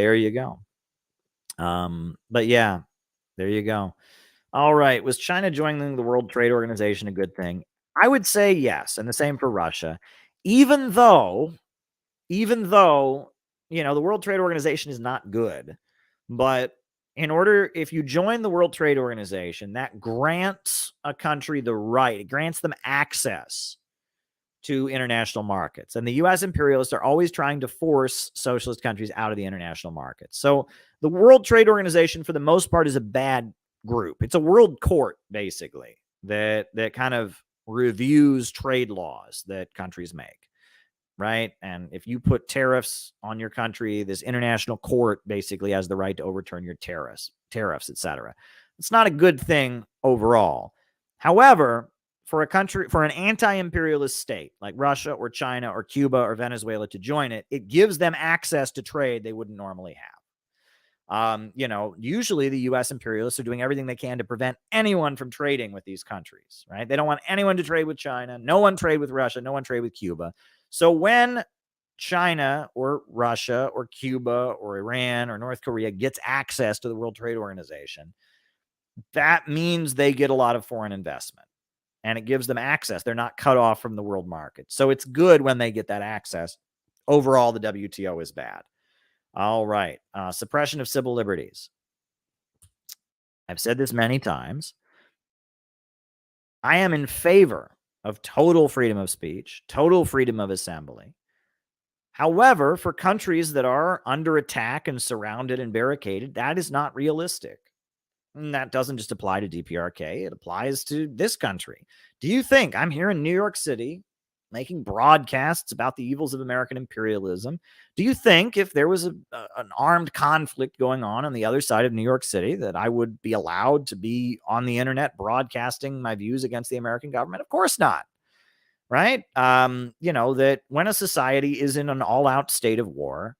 yeah, there you go. All right. Was China joining the World Trade Organization a good thing? I would say yes. And the same for Russia. Even though, the World Trade Organization is not good. But if you join the World Trade Organization, that grants a country the right, it grants them access to international markets. And the U.S. imperialists are always trying to force socialist countries out of the international markets. So the World Trade Organization, for the most part, is a bad group. It's a world court, basically, that kind of reviews trade laws that countries make, right? And if you put tariffs on your country, this international court basically has the right to overturn your tariffs, etc. It's not a good thing overall. However, for an anti-imperialist state like Russia or China or Cuba or Venezuela to join it, it gives them access to trade they wouldn't normally have. Usually the U.S. imperialists are doing everything they can to prevent anyone from trading with these countries, right? They don't want anyone to trade with China, no one trade with Russia, no one trade with Cuba. So when China or Russia or Cuba or Iran or North Korea gets access to the World Trade Organization, that means they get a lot of foreign investment and it gives them access. They're not cut off from the world market. So it's good when they get that access. Overall, the WTO is bad. All right. Suppression of civil liberties. I've said this many times. I am in favor of total freedom of speech, total freedom of assembly. However, for countries that are under attack and surrounded and barricaded, that is not realistic. And that doesn't just apply to DPRK. It applies to this country. Do you think I'm here in New York City making broadcasts about the evils of American imperialism? Do you think if there was an armed conflict going on the other side of New York City that I would be allowed to be on the internet broadcasting my views against the American government? Of course not. Right? That when a society is in an all-out state of war,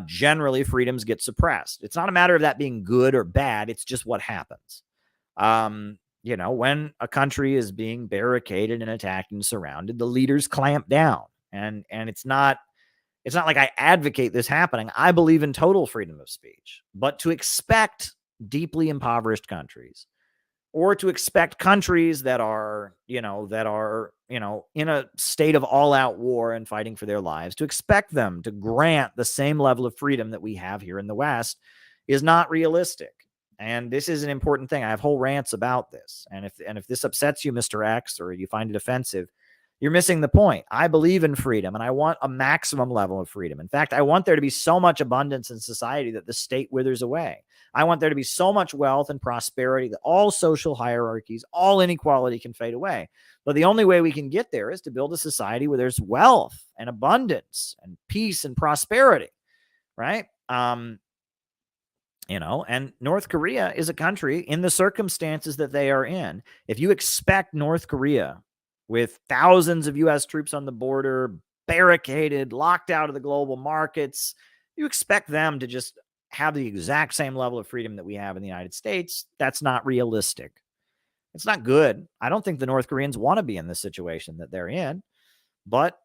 generally freedoms get suppressed. It's not a matter of that being good or bad. It's just what happens. When a country is being barricaded and attacked and surrounded, the leaders clamp down, and it's not It's not like I advocate this happening. I believe in total freedom of speech. But to expect deeply impoverished countries, or to expect countries that are in a state of all-out war and fighting for their lives, to expect them to grant the same level of freedom that we have here in the West is not realistic. And this is an important thing. I have whole rants about this. And if this upsets you, Mr. X, or you find it offensive, you're missing the point. I believe in freedom, and I want a maximum level of freedom. In fact, I want there to be so much abundance in society that the state withers away. I want there to be so much wealth and prosperity that all social hierarchies, all inequality can fade away. But the only way we can get there is to build a society where there's wealth and abundance and peace and prosperity, right? And North Korea is a country in the circumstances that they are in. If you expect North Korea, with thousands of U.S. troops on the border, barricaded, locked out of the global markets, you expect them to just have the exact same level of freedom that we have in the United States. That's not realistic. It's not good. I don't think the North Koreans want to be in the situation that they're in, but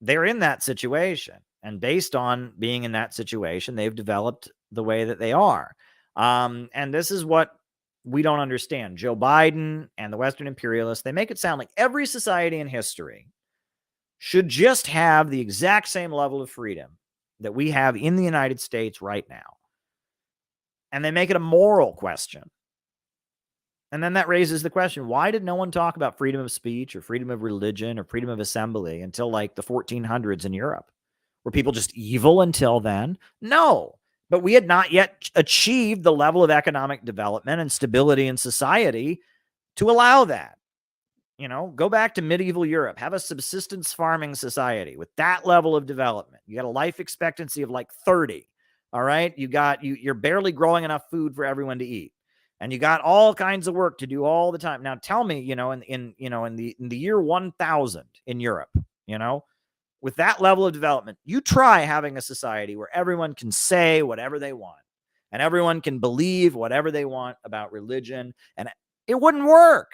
they're in that situation. And based on being in that situation, they've developed the way that they are. And this is what we don't understand. Joe Biden and the Western imperialists, they make it sound like every society in history should just have the exact same level of freedom that we have in the United States right now. And they make it a moral question. And then that raises the question, why did no one talk about freedom of speech or freedom of religion or freedom of assembly until like the 1400s in Europe? Were people just evil until then? No. But we had not yet achieved the level of economic development and stability in society to allow that. Go back to medieval Europe, have a subsistence farming society with that level of development. You got a life expectancy of like 30. All right. You're barely growing enough food for everyone to eat. And you got all kinds of work to do all the time. Now tell me, in the year 1000 in Europe, with that level of development, you try having a society where everyone can say whatever they want and everyone can believe whatever they want about religion, and it wouldn't work,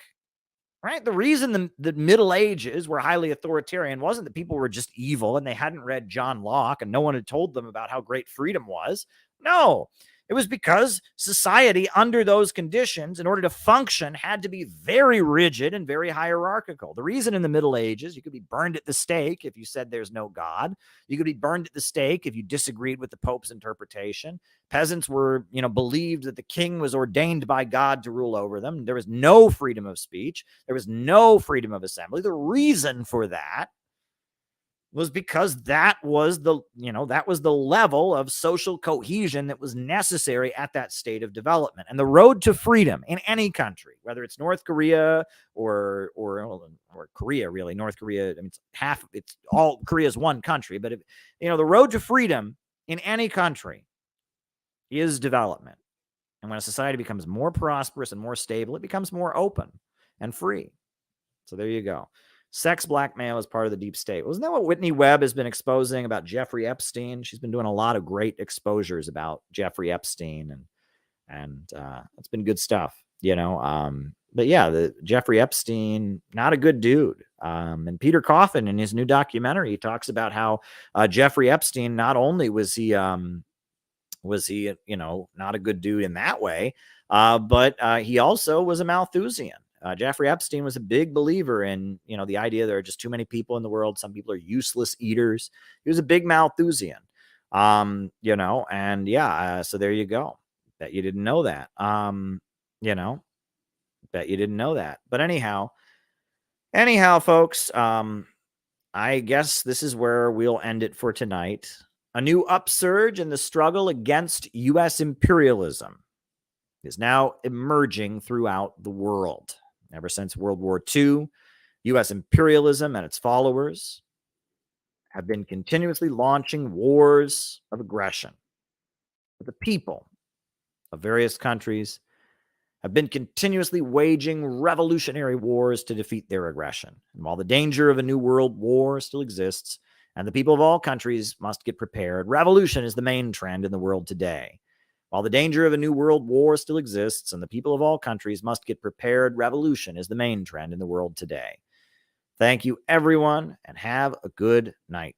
right? The reason the Middle Ages were highly authoritarian wasn't that people were just evil and they hadn't read John Locke and no one had told them about how great freedom was. No, it was because society under those conditions, in order to function, had to be very rigid and very hierarchical. The reason in the Middle Ages you could be burned at the stake if you said there's no God. You could be burned at the stake if you disagreed with the Pope's interpretation. Peasants were, believed that the king was ordained by God to rule over them. There was no freedom of speech. There was no freedom of assembly. The reason for that was because that was the level of social cohesion that was necessary at that state of development. And the road to freedom in any country, whether it's North Korea or Korea, really, North Korea, I mean, it's all Korea's one country, but the road to freedom in any country is development. And when a society becomes more prosperous and more stable, it becomes more open and free. So there you go. Sex blackmail is part of the deep state. Wasn't that what Whitney Webb has been exposing about Jeffrey Epstein? She's been doing a lot of great exposures about Jeffrey Epstein, and it's been good stuff, But yeah, the Jeffrey Epstein, not a good dude. And Peter Coffin, in his new documentary, he talks about how Jeffrey Epstein, not only was he not a good dude in that way, but he also was a Malthusian. Jeffrey Epstein was a big believer in, the idea there are just too many people in the world. Some people are useless eaters. He was a big Malthusian, and so there you go. Bet you didn't know that. Bet you didn't know that. But anyhow, folks, I guess this is where we'll end it for tonight. A new upsurge in the struggle against U.S. imperialism is now emerging throughout the world. Ever since World War II, U.S. imperialism and its followers have been continuously launching wars of aggression. But the people of various countries have been continuously waging revolutionary wars to defeat their aggression. And while the danger of a new world war still exists, and the people of all countries must get prepared, revolution is the main trend in the world today. While the danger of a new world war still exists and the people of all countries must get prepared, revolution is the main trend in the world today. Thank you, everyone, and have a good night.